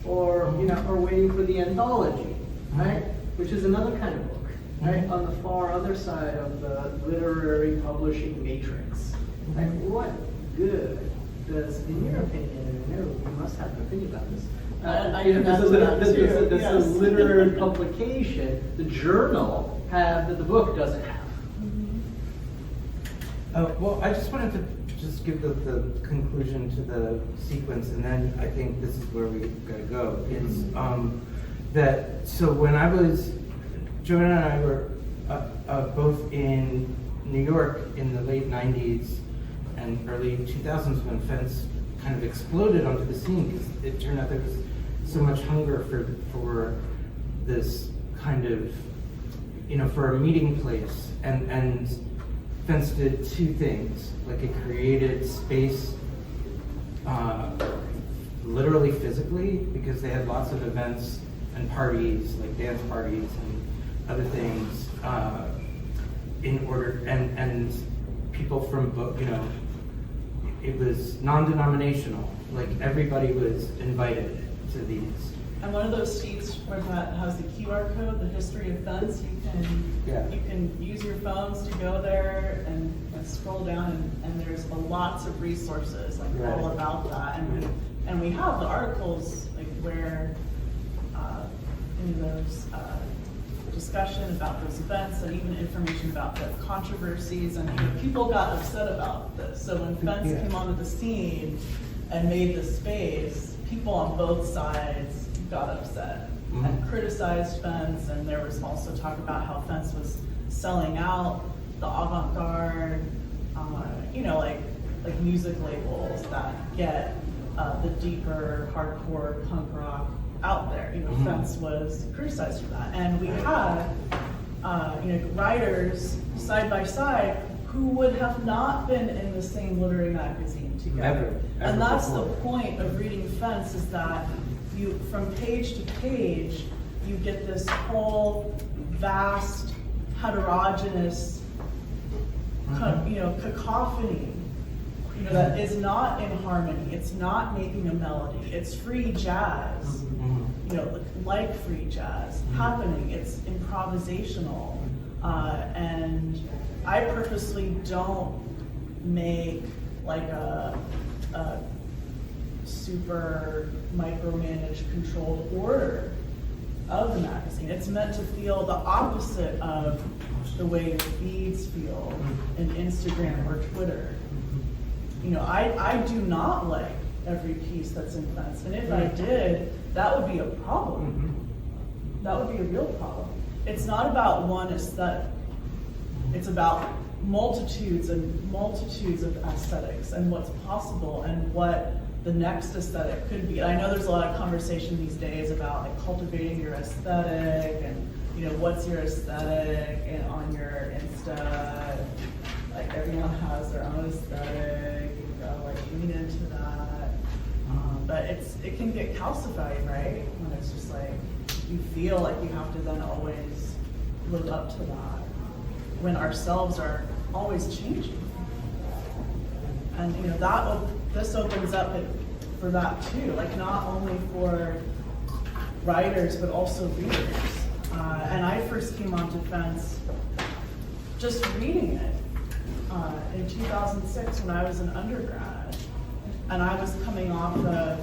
or, you know, or waiting for the anthology, right? Which is another kind of book, right? On the far other side of the literary publishing matrix. Like, what good does, in your opinion, and I know you must have an opinion about this, I you know, can does answer that does too, does yes. the literary publication, the journal, have that the book doesn't have? Well, I just wanted to just give the conclusion to the sequence, and then I think this is where we gotta go. It's that, so when I was, Joanna and I were both in New York in the late 90s and early 2000s when Fence kind of exploded onto the scene, because it turned out there was so much hunger for this kind of, you know, for a meeting place, and Fence did two things. Like, it created space, literally physically, because they had lots of events and parties, like dance parties and other things, in order, and people from both, you know, it was non-denominational. Like, everybody was invited to these. And one of those sheets where that has the QR code, the history of Fence, Yeah. you can use your phones to go there and scroll down, and there's lots of resources like Right. all about that. And we have the articles like where in those discussion about those events, and even information about the controversies, and, you know, people got upset about this. So when Fence Yeah. came onto the scene and made the space, people on both sides got upset and criticized Fence, and there was also talk about how Fence was selling out the avant-garde, you know, like music labels that get the deeper hardcore punk rock out there. You know, Fence was criticized for that, and we had you know, writers side by side who would have not been in the same literary magazine together. Ever And that's the before. point of reading Fence, is that you, from page to page, you get this whole vast, heterogeneous, you know, cacophony, you know, that is not in harmony. It's not making a melody. It's free jazz, you know, like free jazz happening. It's improvisational, and I purposely don't make like a super micromanaged, controlled order of the magazine. It's meant to feel the opposite of the way your feeds feel in Instagram or Twitter. You know, I do not like every piece that's in Fence, and if I did, that would be a problem. That would be a real problem. It's not about one aesthetic. It's about multitudes and multitudes of aesthetics and what's possible and what the next aesthetic could be. And I know there's a lot of conversation these days about like cultivating your aesthetic and, you know, what's your aesthetic and on your Insta. Like, everyone has their own aesthetic. You gotta like lean into that. But it can get calcified, right? When it's just like you feel like you have to then always live up to that, when ourselves are always changing. And you know, this opens up for that too. Like, not only for writers, but also readers. And I first came on Defense just reading it in 2006 when I was an undergrad. And I was coming off of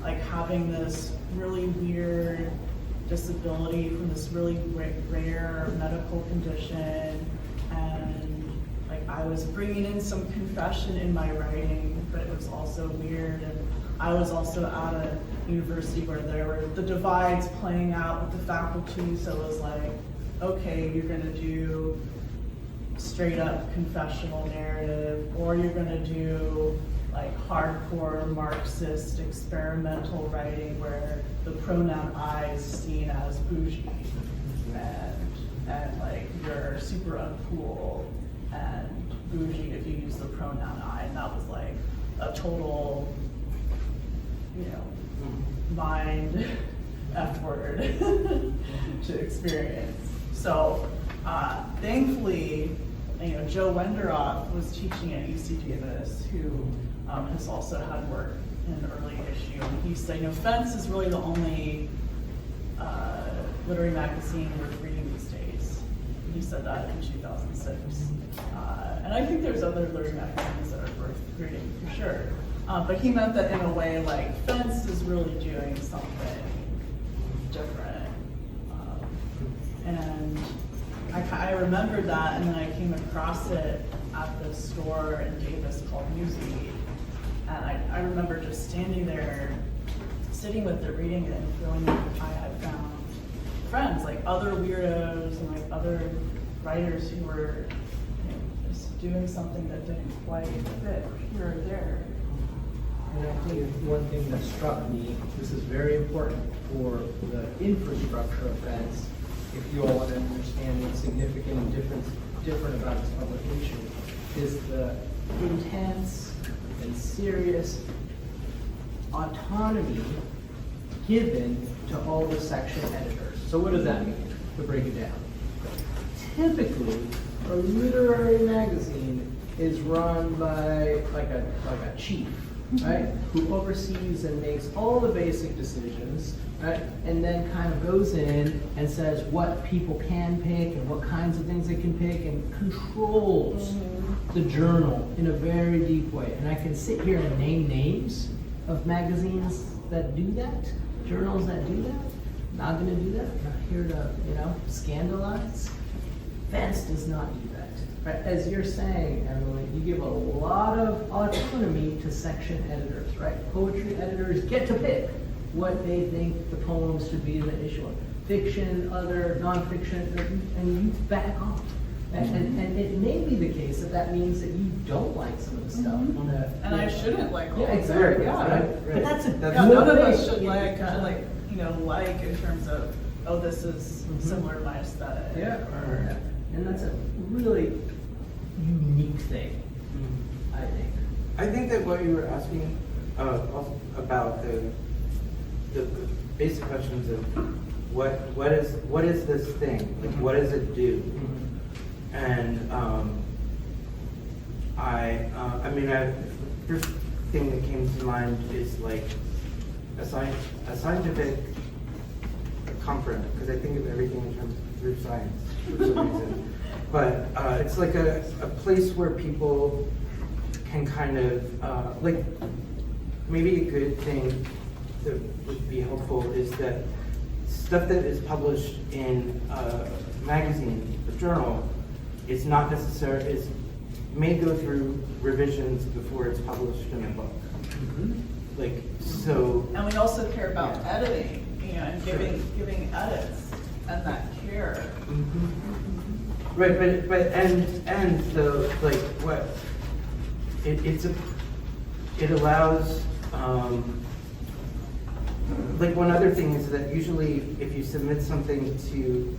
like having this really weird disability from this really rare medical condition. And like I was bringing in some confession in my writing, but it was also weird. And I was also at a university where there were the divides playing out with the faculty, so it was like, okay, you're gonna do straight up confessional narrative, or you're gonna do like hardcore Marxist experimental writing where the pronoun I is seen as bougie, and like you're super uncool and bougie if you use the pronoun I, and that was like a total, you know, mind F word to experience. So thankfully, you know, Joe Wenderoth was teaching at UC Davis, who has also had work in an early issue. And he said, you know, Fence is really the only literary magazine worth reading these days. He said that in 2006. And I think there's other literary magazines that are worth reading for sure. But he meant that in a way, like, Fence is really doing something different. And I remembered that, and then I came across it at this store in Davis called Newsweek. And I remember just standing there, sitting with it, reading it, and feeling like I had found friends, like other weirdos and like other writers who were, you know, just doing something that didn't quite fit here or there. And I think one thing that struck me, this is very important for the infrastructure of Fence, if you all want to understand what's significant and different about this publication, is the intense and serious autonomy given to all the section editors. So what does that mean, to break it down? Typically, a literary magazine is run by like a chief, right? Who oversees and makes all the basic decisions, right? And then kind of goes in and says what people can pick and what kinds of things they can pick and controls the journal in a very deep way. And I can sit here and name names of magazines that do that, journals that do that. Not gonna do that, not here to, you know, scandalize. Fence does not do that. Right? As you're saying, Emily, you give a lot of autonomy to section editors, right? Poetry editors get to pick what they think the poems should be in the issue. Fiction, other nonfiction, and you back off. And it may be the case that means that you don't like some of the stuff. And I shouldn't like all Yeah, of exactly. that. Right. Yeah. But that's a Yeah, good none of us thing. should like, you know, like in terms of, oh, this is similar to my aesthetic. Yeah. Or, And that's a really unique thing, I think. I think that what you were asking about the basic questions of what is this thing? Like, what does it do? And I mean, first thing that came to mind is like a scientific conference, because I think of everything in terms of through science for some reason. But it's like a place where people can kind of, like, maybe a good thing that would be helpful is that stuff that is published in a magazine, a journal, is not necessary, may go through revisions before it's published in a book. Like, so. And we also care about editing, you know, and giving edits and that care. Right, but and the like what it allows like one other thing is that usually if you submit something to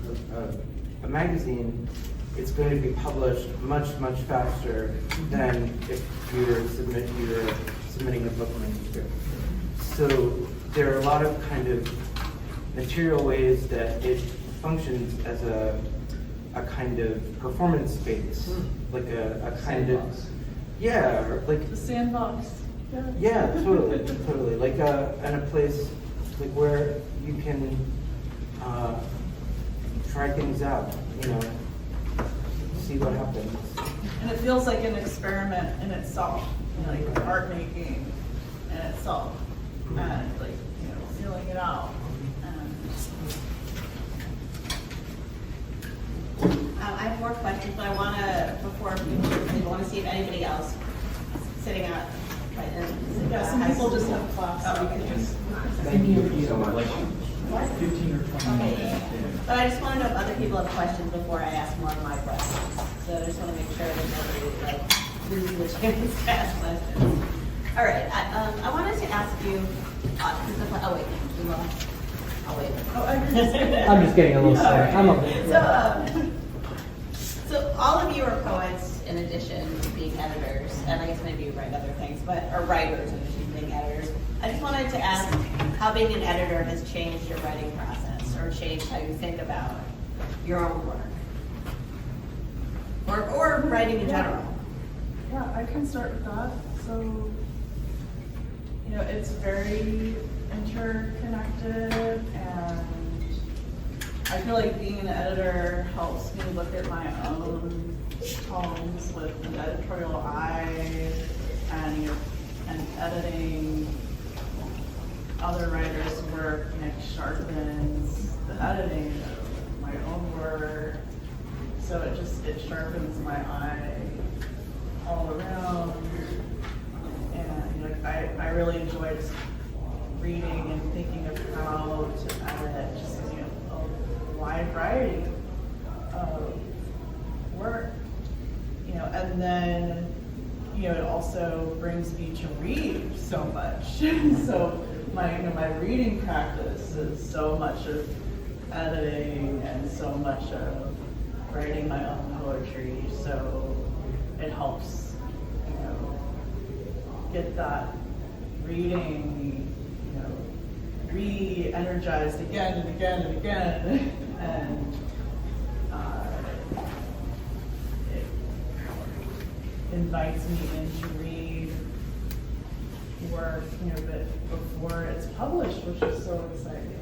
a magazine, it's going to be published much faster than if you're submitting a book manuscript. So there are a lot of kind of material ways that it functions as a kind of performance space, like a kind of, yeah, or like The sandbox. yeah, totally, like and a place like where you can try things out, you know, see what happens. And it feels like an experiment in itself, like art making in itself, and like, you know, feeling it out. I have more questions, but I want to, before I want to see if anybody else sitting out right there. Yeah, some people just have class. Oh, we could just. Thank you so much. Like 15 or 20 Okay, minutes. yeah. But I just want to know if other people have questions before I ask more of my questions. So I just want to make sure that nobody like loses the chance to ask questions. All right, I wanted to ask you. Oh wait, we will. I'll wait. I'm just getting a little sorry. I'm a So, so all of you are poets in addition to being editors, and I guess maybe you write other things, but or writers in addition to being editors. I just wanted to ask how being an editor has changed your writing process, or changed how you think about your own work, or writing in general. Yeah, I can start with that. So, you know, it's very interconnected, and I feel like being an editor helps me look at my own tones with an editorial eye, and you know, and editing other writers' work, and it sharpens the editing of my own work. So it sharpens my eye all around, and like I really enjoyed reading and thinking of how to edit just, you know, a wide variety of work, you know, and then, you know, it also brings me to read so much. So my, you know, my reading practice is so much of editing and so much of writing my own poetry. So it helps, you know, get that reading, you know, re-energized again and again and again, and it invites me in to read work, you know, but before it's published, which is so exciting.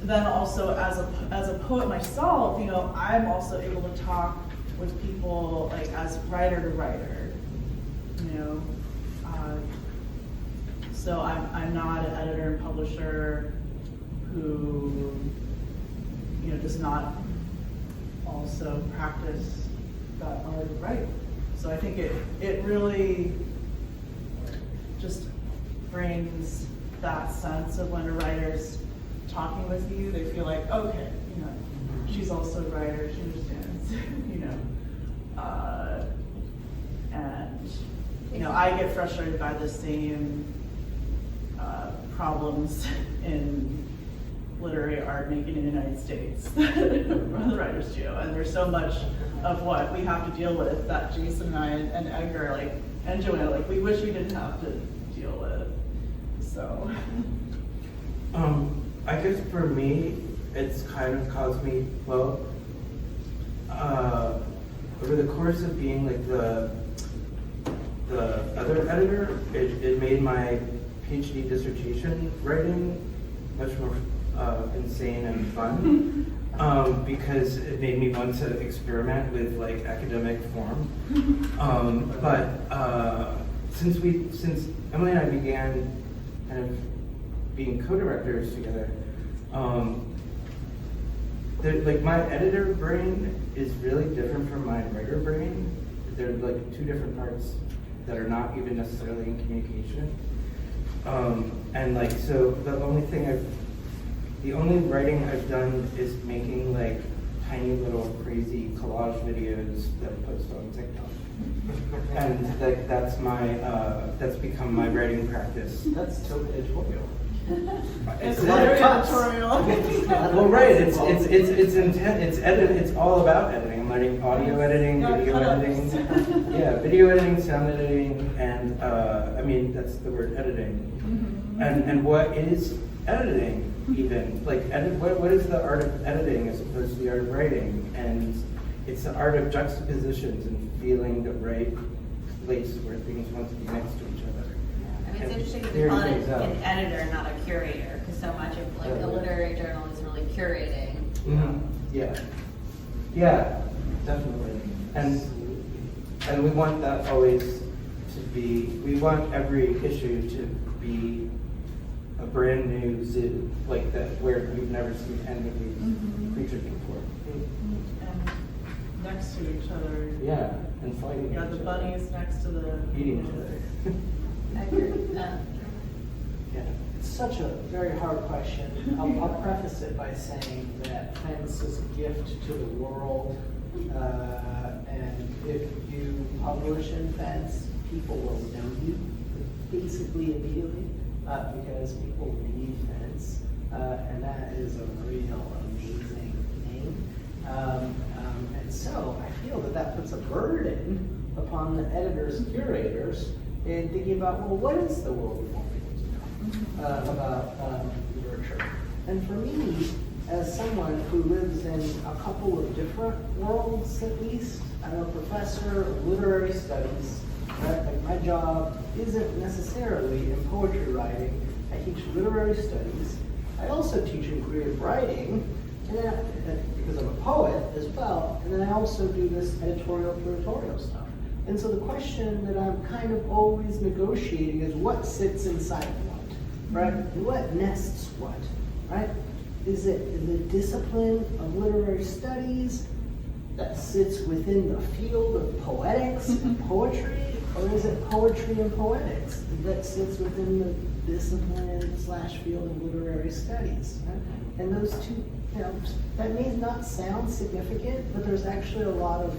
And then also as a poet myself, you know, I'm also able to talk with people like as writer to writer, you know. So I'm not an editor and publisher who, you know, does not also practice that art of writing. So I think it really just brings that sense of when a writer's talking with you, they feel like, okay, you know, she's also a writer, she understands, you know. And, you know, I get frustrated by the same problems in literary art making in the United States that other writers do. And there's so much of what we have to deal with that Jason and I and Edgar, like, and Joanna, like, we wish we didn't have to deal with. So. I guess for me, it's kind of caused me, well, over the course of being like the other editor, it made my PhD dissertation writing much more insane and fun, because it made me want to experiment with like academic form. But since Emily and I began kind of being co-directors together, like my editor brain is really different from my writer brain. They're like two different parts that are not even necessarily in communication. And like, so the only writing I've done is making like tiny little crazy collage videos that I post on TikTok. And like that's become my writing practice. That's so editorial. It's very editorial. Well, right. It's all about editing. I'm learning audio editing, video editing. Yeah, video editing, sound editing, and I mean that's the word editing. And what is editing even? Like, what is the art of editing as opposed to the art of writing? And it's the art of juxtapositions and feeling the right place where things want to be next to each other. I mean, it's interesting that we Clearing call it things out. an editor, not a curator, because so much of like a literary journal is really curating. Yeah. Yeah, definitely. And we want that always to be, we want every issue to be a brand new zoo, like that, where we've never seen any of these creatures before. And next to each other. Yeah, and fighting Yeah, each the other. bunnies next to the. Eating each other. I agree. Yeah. It's such a very hard question. I'll preface it by saying that fence is a gift to the world. And if you publish in fence, people will know you basically immediately because people read fence. And that is a real amazing thing. And so I feel that that puts a burden upon the editors and curators in thinking about, well, what is the world we want people to know about literature? And for me, as someone who lives in a couple of different worlds at least, I'm a professor of literary studies, right? Like my job isn't necessarily in poetry writing. I teach literary studies. I also teach in creative writing, and then, because I'm a poet as well, and then I also do this editorial curatorial stuff. And so the question that I'm kind of always negotiating is what sits inside what, right? What nests what, right? Is it the discipline of literary studies that sits within the field of poetics and poetry, or is it poetry and poetics that sits within the discipline / field of literary studies? Right? And those two, you know, that may not sound significant, but there's actually a lot of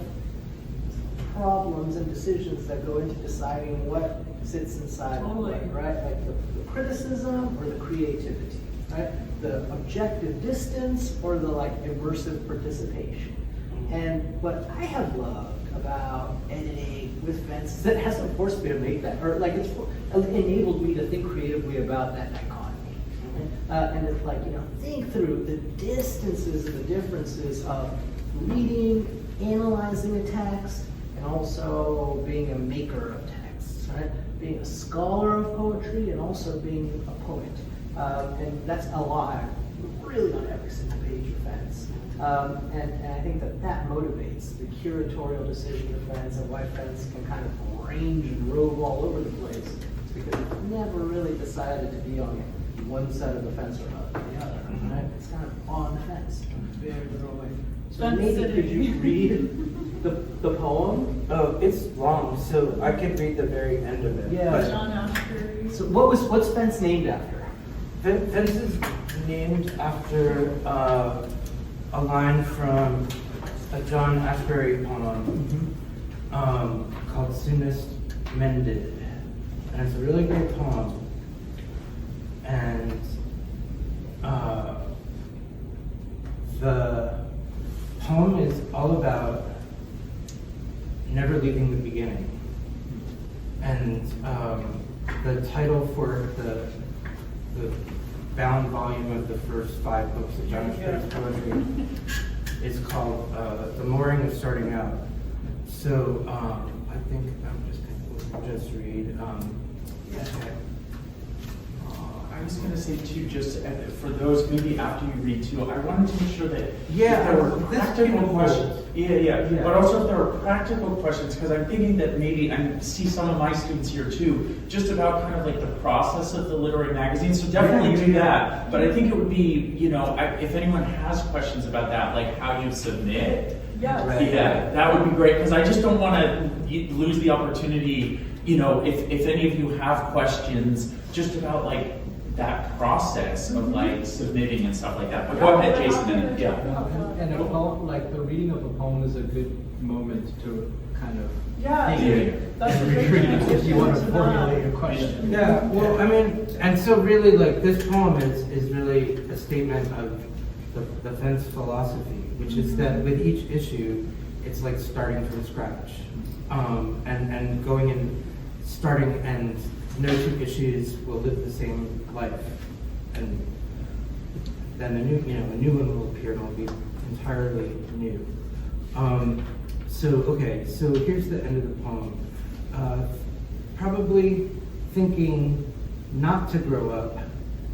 problems and decisions that go into deciding what sits inside Totally. what, right? Like the criticism or the creativity, right? The objective distance or the like immersive participation. And what I have loved about editing with fence is that it hasn't forced me to make that, or like it's enabled me to think creatively about that dichotomy. And it's like, you know, think through the distances and the differences of reading, analyzing a text, and also being a maker of texts, right? Being a scholar of poetry and also being a poet. And that's a lot, really on every single page of fence. And I think that that motivates the curatorial decision of fence and why fence can kind of range and rove all over the place. It's because it's never really decided to be on one side of the fence or the other, right? It's kind of on the fence, very literal way. So Fence maybe sitting. could you read the poem? Oh, it's long, so I could read the very end of it. Yeah. John Ashbery. So what's fence named after? Fence is named after a line from a John Ashbery poem called Soonest Mended. And it's a really great poem. And the poem is all about never leaving the beginning. And the title for the bound volume of the first 5 books of John Ashbery's poetry is called The Mooring of Starting Out. So I think I'm just going to just read. I was going to say too, just for those, maybe after you read too, I wanted to make sure that Yeah, if there were this practical took a questions. hold. Yeah, Yeah. but also if there were practical questions, because I'm thinking that maybe, I see some of my students here too, just about kind of like the process of the literary magazine, so definitely do that. But I think it would be, you know, if anyone has questions about that, like how you submit, Yes. Right. yeah, that would be great, because I just don't want to lose the opportunity, you know, if any of you have questions just about like that process of like submitting and stuff like that. But go ahead, Jason, and yeah. And a poem, like the reading of a poem is a good moment to kind of Yeah, think that's a and great retreat thing. if you want to Yeah. formulate a question. Yeah, well, I mean, and so really, like, this poem is really a statement of the fence philosophy, which is that with each issue, it's like starting from scratch, and going and starting, and no 2 issues will live the same life, and then a new one will appear and will be entirely new. So here's the end of the poem. Probably thinking Not to grow up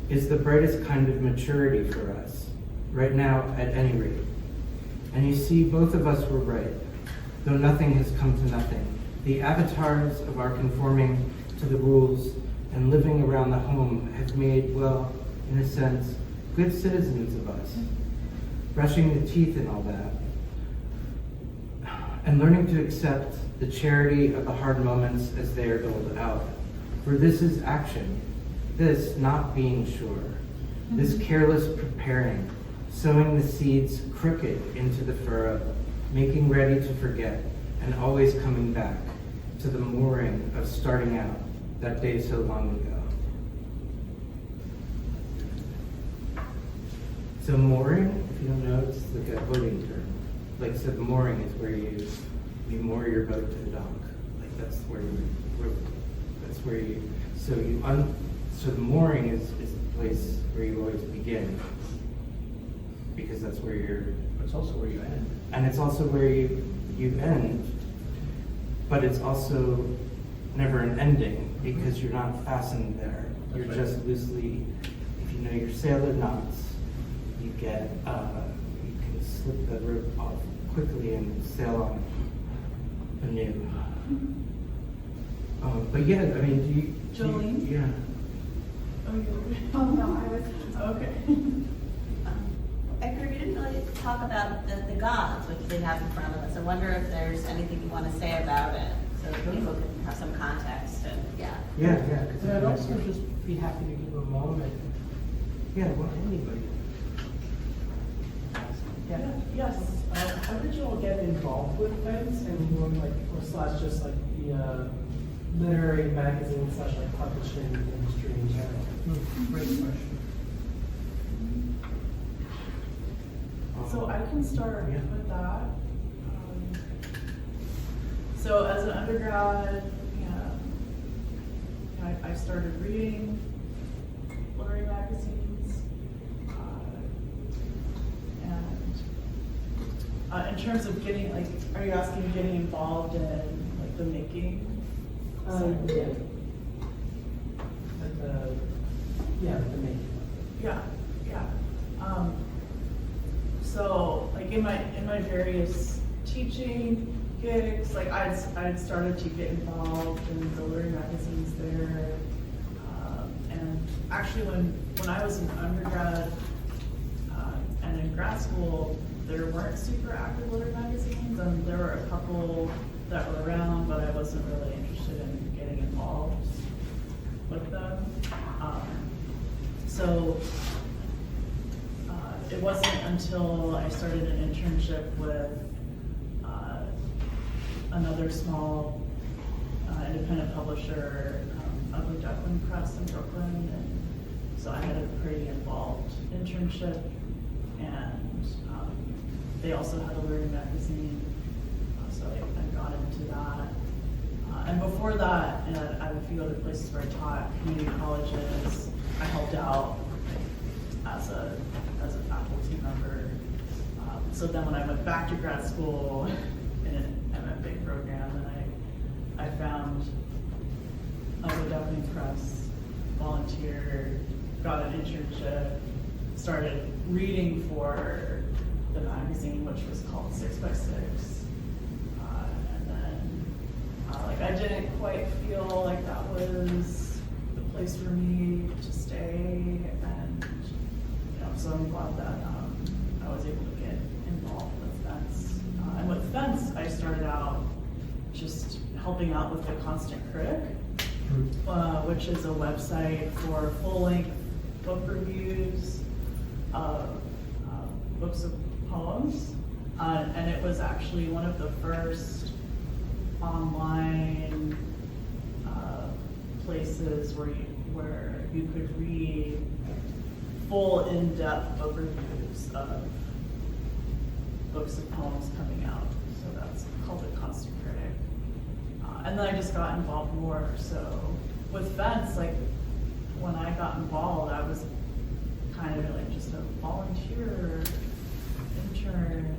is the brightest kind of maturity for us, right now at any rate. And you see, both of us were right, though nothing has come to nothing. The avatars of our conforming to the rules and living around the home have made, well, in a sense, good citizens of us, brushing the teeth and all that, and learning to accept the charity of the hard moments as they are doled out. For this is action, this not being sure, this careless preparing, sowing the seeds crooked into the furrow, making ready to forget, and always coming back to the mooring of starting out that day so long ago. So mooring, if you don't know, it's like a boating term. Like, so the mooring is where you moor your boat to the dock. Like, that's where you, so the mooring is the place where you always begin. Because that's where It's also where you end. and it's also where you end, but it's also never an ending because you're not fastened there. You're That's just loosely, if you know your sailor knots, you get, you can slip the rope off quickly and sail on anew. But yeah, I mean, do you? Jolene? Yeah. Oh, you Oh, no, I was. okay. Edgar, you didn't really talk about the gods, which they have in front of us. I wonder if there's anything you want to say about it, so that people can have some context and, yeah. Yeah, yeah. 'Cause And I'd also just be happy to give a moment. yeah, well, anybody. Yeah. Yes. How did you all get involved with FEDS and more like, or slash just like the literary magazine slash like publishing industry in general? Great question. So I can start Yeah. with that. So as an undergrad, I started reading literary magazines. And in terms of getting, like, are you asking getting involved in like the making? Yeah. The main. Yeah, yeah. So like in my various teaching gigs, like I'd started to get involved in the literary magazines there. And actually when I was an undergrad and in grad school, there weren't super active literary magazines, and there were a couple that were around, but I wasn't really interested in getting involved with them. So it wasn't until I started an internship with another small independent publisher, Ugly Duckling Press in Brooklyn, and so I had a pretty involved internship, and they also had a literary magazine, so I got into that. And before that, I have a few other places where I taught, community colleges. I helped out as a faculty member. So then when I went back to grad school in an MFA program, and I found Ugly Duckling Press, volunteered, got an internship, started reading for the magazine, which was called 6x6. And then, like, I didn't quite feel like that was the place for me to stay, and so I'm glad that I was able to get involved with FEDS. And with FEDS, I started out just helping out with the Constant Critic, which is a website for full-length book reviews of books of poems. And it was actually one of the first online places where you could read full in-depth book reviews of books of poems coming out. So that's called the Constant Critic. And then I just got involved more. So with FEDS, like when I got involved, I was kind of like just a volunteer intern,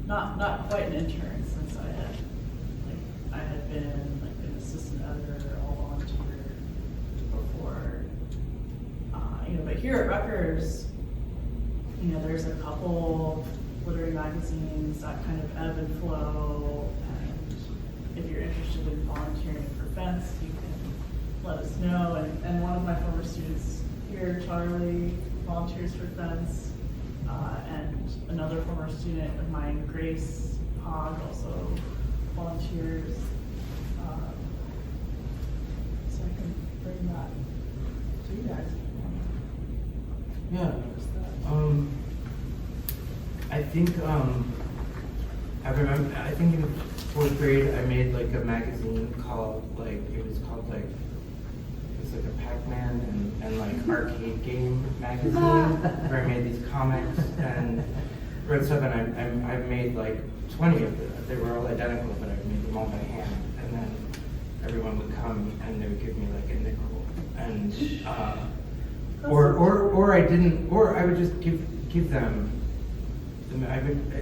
not quite an intern, since I had been like an assistant editor, all volunteer. here at Rutgers, you know, there's a couple literary magazines that kind of ebb and flow, and if you're interested in volunteering for FENCE, you can let us know. And one of my former students here, Charlie, volunteers for FENCE, and another former student of mine, Grace Hogg, also volunteers. So I can bring that to you guys. Yeah. I think I remember. I think in 4th grade I made like a magazine called it was like a Pac-Man and like arcade game magazine where I made these comics and wrote stuff, and I made like 20 of them. They were all identical, but I made them all by hand, and then everyone would come and they would give me like a nickel, and or I didn't, or I would just give them.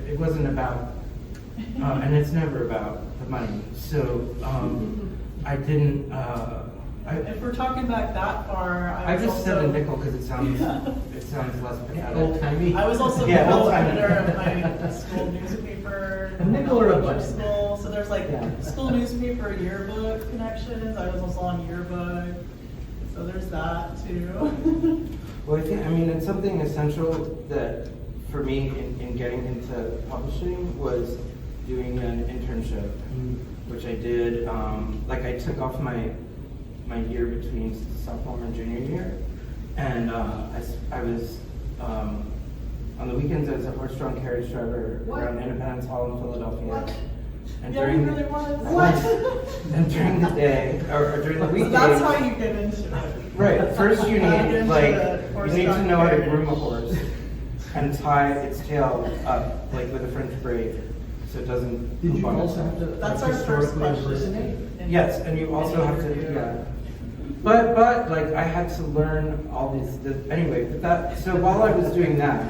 It wasn't about, and it's never about the money. So I didn't. If we're talking back that far, I just said a also, nickel because it sounds less pathetic. Old-timey. I was also Yeah, the old-timey. editor of my school newspaper. A nickel or a elementary buck? school. So there's like Yeah. school newspaper yearbook connections. I was also on yearbook. So there's that too. Well, I mean, it's something essential that for me in getting into publishing was doing an internship, which I did. I took off my year between sophomore and junior year, and I was on the weekends I was a horse-drawn carriage driver around Independence Hall in Philadelphia. What? And Yeah, during he really was. What? And during the day or during the So weekdays. that's how you get into it. Right. First, you Get need into the you need to horse-drawn know how to carriage. groom a horse and tie its tail up with a French braid so it doesn't. Did you poop on also itself. have to That's like, our first historically question. impersonate? Yes, and you also have to. Interview. Yeah. But I had to learn all these. Anyway, but that. So while I was doing that,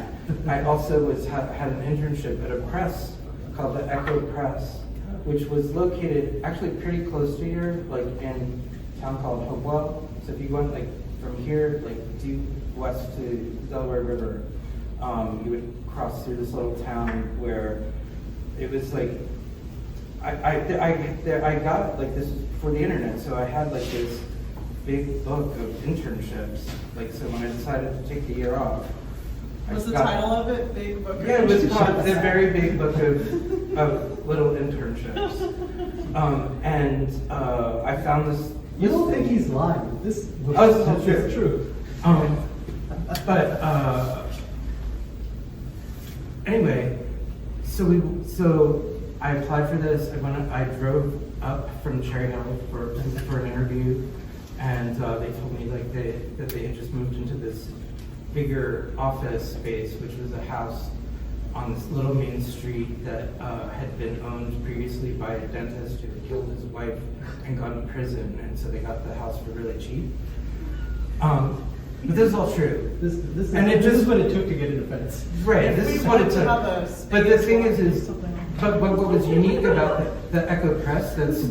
I also had an internship at a press called the Echo Press, which was located actually pretty close to here, like in a town called Hopewell. So if you went from here, due west to Delaware River, you would cross through this little town where it was I got this for the internet, so I had this big book of internships. So when I decided to take the year off, Was the title of it Big Book? of yeah, it was Internships? called the very big book of little internships. I found this. You don't think he's lying? This Oh, this is true. Anyway, so I applied for this. I drove up from Cherry Hill for an interview, and they told me that they had just moved into this bigger office space, which was a house on this little main street that had been owned previously by a dentist who had killed his wife and gone to prison, and so they got the house for really cheap. But this is all true. This is what it took to get into FENCE. Right, If this we is what want it to took. have a space But the thing or is something. but what was unique about the Echo Press that's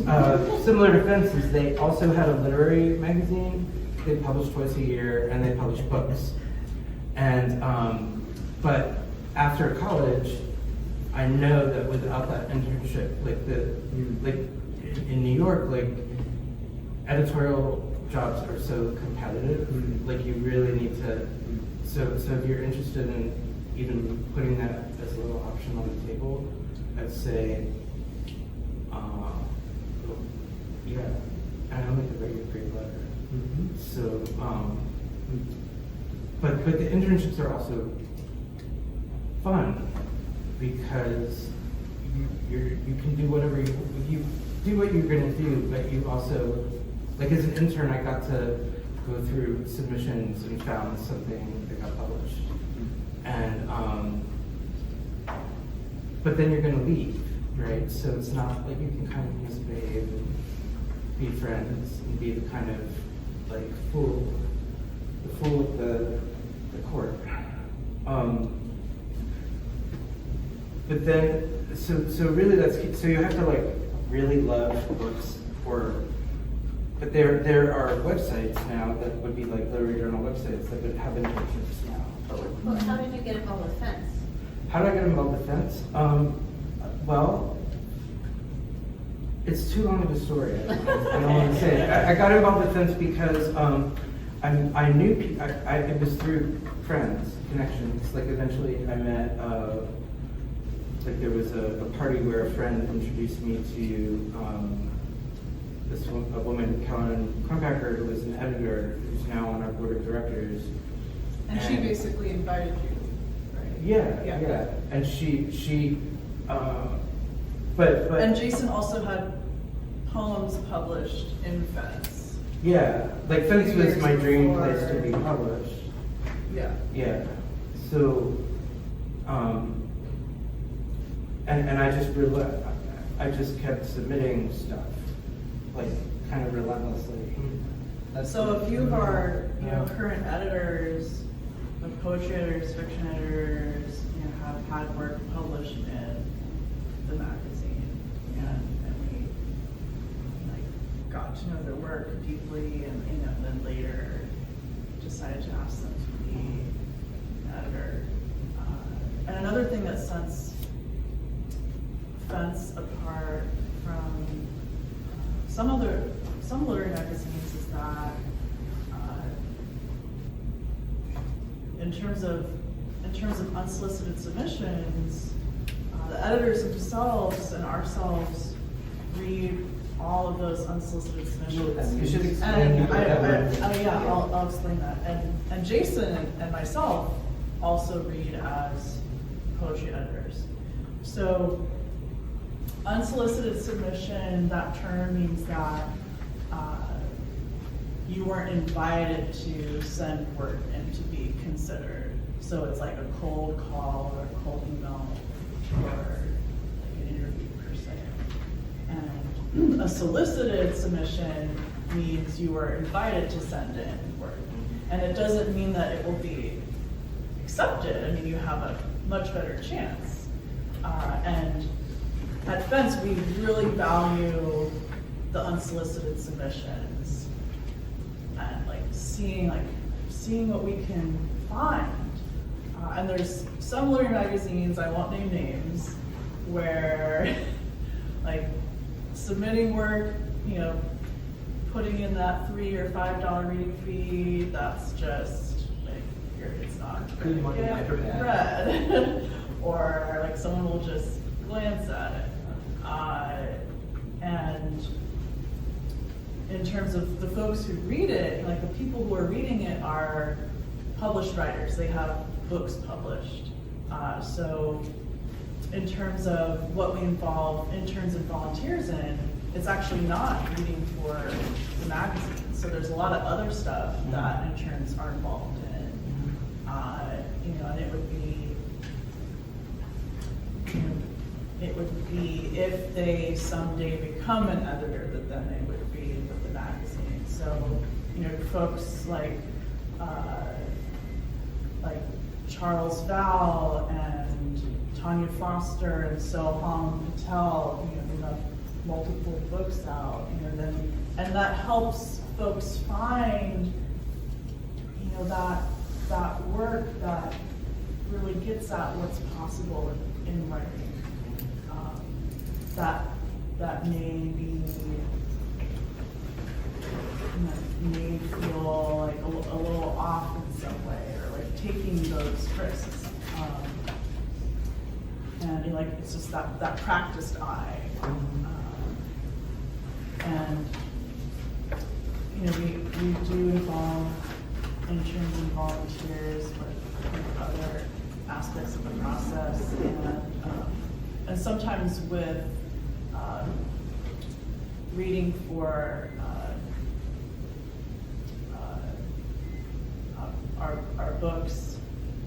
similar to FENCE is they also had a literary magazine. They published twice a year, and they published books. And but after college, I know that without that internship, in New York, editorial jobs are so competitive. You really need to. So if you're interested in even putting that as a little option on the table, I'd say, yeah, I know a very great letter. So, but the internships are also fun because you can do whatever you do what you're gonna do, but you also, as an intern, I got to go through submissions and found something that got published, and but then you're gonna leave, right? So it's not you can kind of misbehave and be friends and be the kind of fool of the court. But then, so really so you have to really love books or But there are websites now that would be like literary journal websites that would have internships now. Well, how did you get involved with Fence? How did I get involved with Fence? Well, it's too long of a story. I don't want to say it. I got involved with Fence because I knew it was through friends, connections. Like eventually I met, like there was a party where a friend introduced me to a woman, Kellen Crumpacker, who was an editor, who's now on our board of directors. And she basically invited you, right? Yeah. And she, but. And Jason also had poems published in Fence. Yeah, like Fence was Years my dream before. place to be published. Yeah. Yeah, so, and I just kept submitting stuff, like kind of relentlessly. So a few of our, current editors, like poetry editors, fiction editors, have had work published in the magazine, and we got to know their work deeply, and then later decided to ask them to be an editor. And another thing that sets Fence apart from some literary magazines is that in terms of unsolicited submissions, the editors themselves and ourselves read all of those unsolicited submissions. You should explain. And I'll explain that. And Jason and myself also read as poetry editors. So unsolicited submission, that term means that you weren't invited to send work in to be considered. So it's like a cold call or a cold email or like an interview per se. And a solicited submission means you were invited to send in work. And it doesn't mean that it will be accepted. I mean, you have a much better chance. And at Fence, we really value the unsolicited submissions and seeing what we can find. And there's some literary magazines, I won't name names, where submitting work, putting in that $3 or $5 reading fee, that's just it's not Good money, get for bad. read. Or someone will just glance at it. And in terms of the folks who read it, the people who are reading it are published writers. They have books published. So in terms of what we involve interns and volunteers in, it's actually not reading for the magazine. So there's a lot of other stuff that interns are involved in. And it would be if they someday become an editor that then they would read with the magazine. So, folks like Charles Val and Tanya Foster and Soham Patel, who have multiple books out, and that helps folks find, that work that really gets at what's possible in writing. That may feel a little off in some way, or taking those risks. And it's just that practiced eye. And we do involve interns and volunteers with other aspects of the process, and sometimes with reading for our books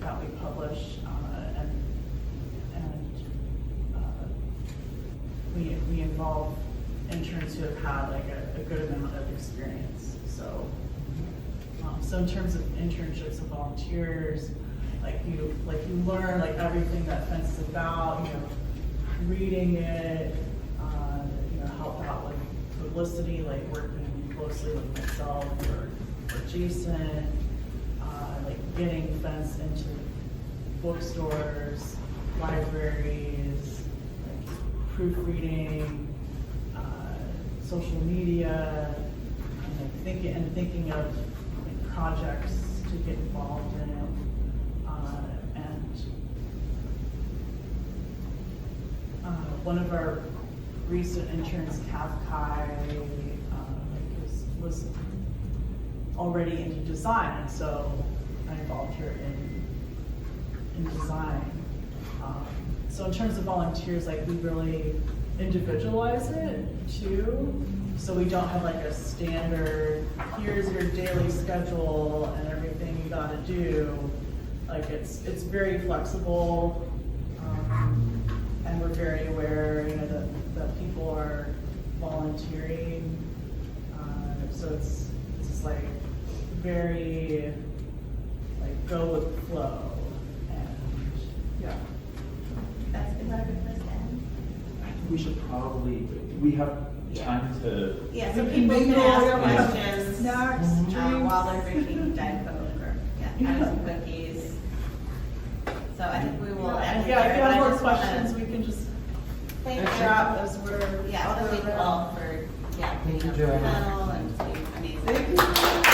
that we publish, we involve interns who have had a good amount of experience. So in terms of internships and volunteers, you learn everything that Fence is about, reading it, help out with publicity, working closely with myself or Jason, like getting events into bookstores, libraries, like proofreading, social media, and like thinking of like projects to get involved in, one of our recent interns, Kai, was already into design, and so I involved her in design. So in terms of volunteers, like we really individualize it too. So we don't have like a standard, here's your daily schedule and everything you gotta do. Like it's very flexible. And we're very aware, that people are volunteering. So it's just like very, like go with the flow. And yeah. Is that a good place to end? I think we should probably, we have time to. Yeah, so We people can can mingle, ask yeah. questions Snacks, drinks. while they're drinking Diet Coke or, have some cookies. So I think we will end Yeah, here, if you but I have more just wanna questions, we can just Thank drop you. as we're. Yeah, I want to thank you all for, Thank you, being on the Joanna. panel and being amazing. Thank you.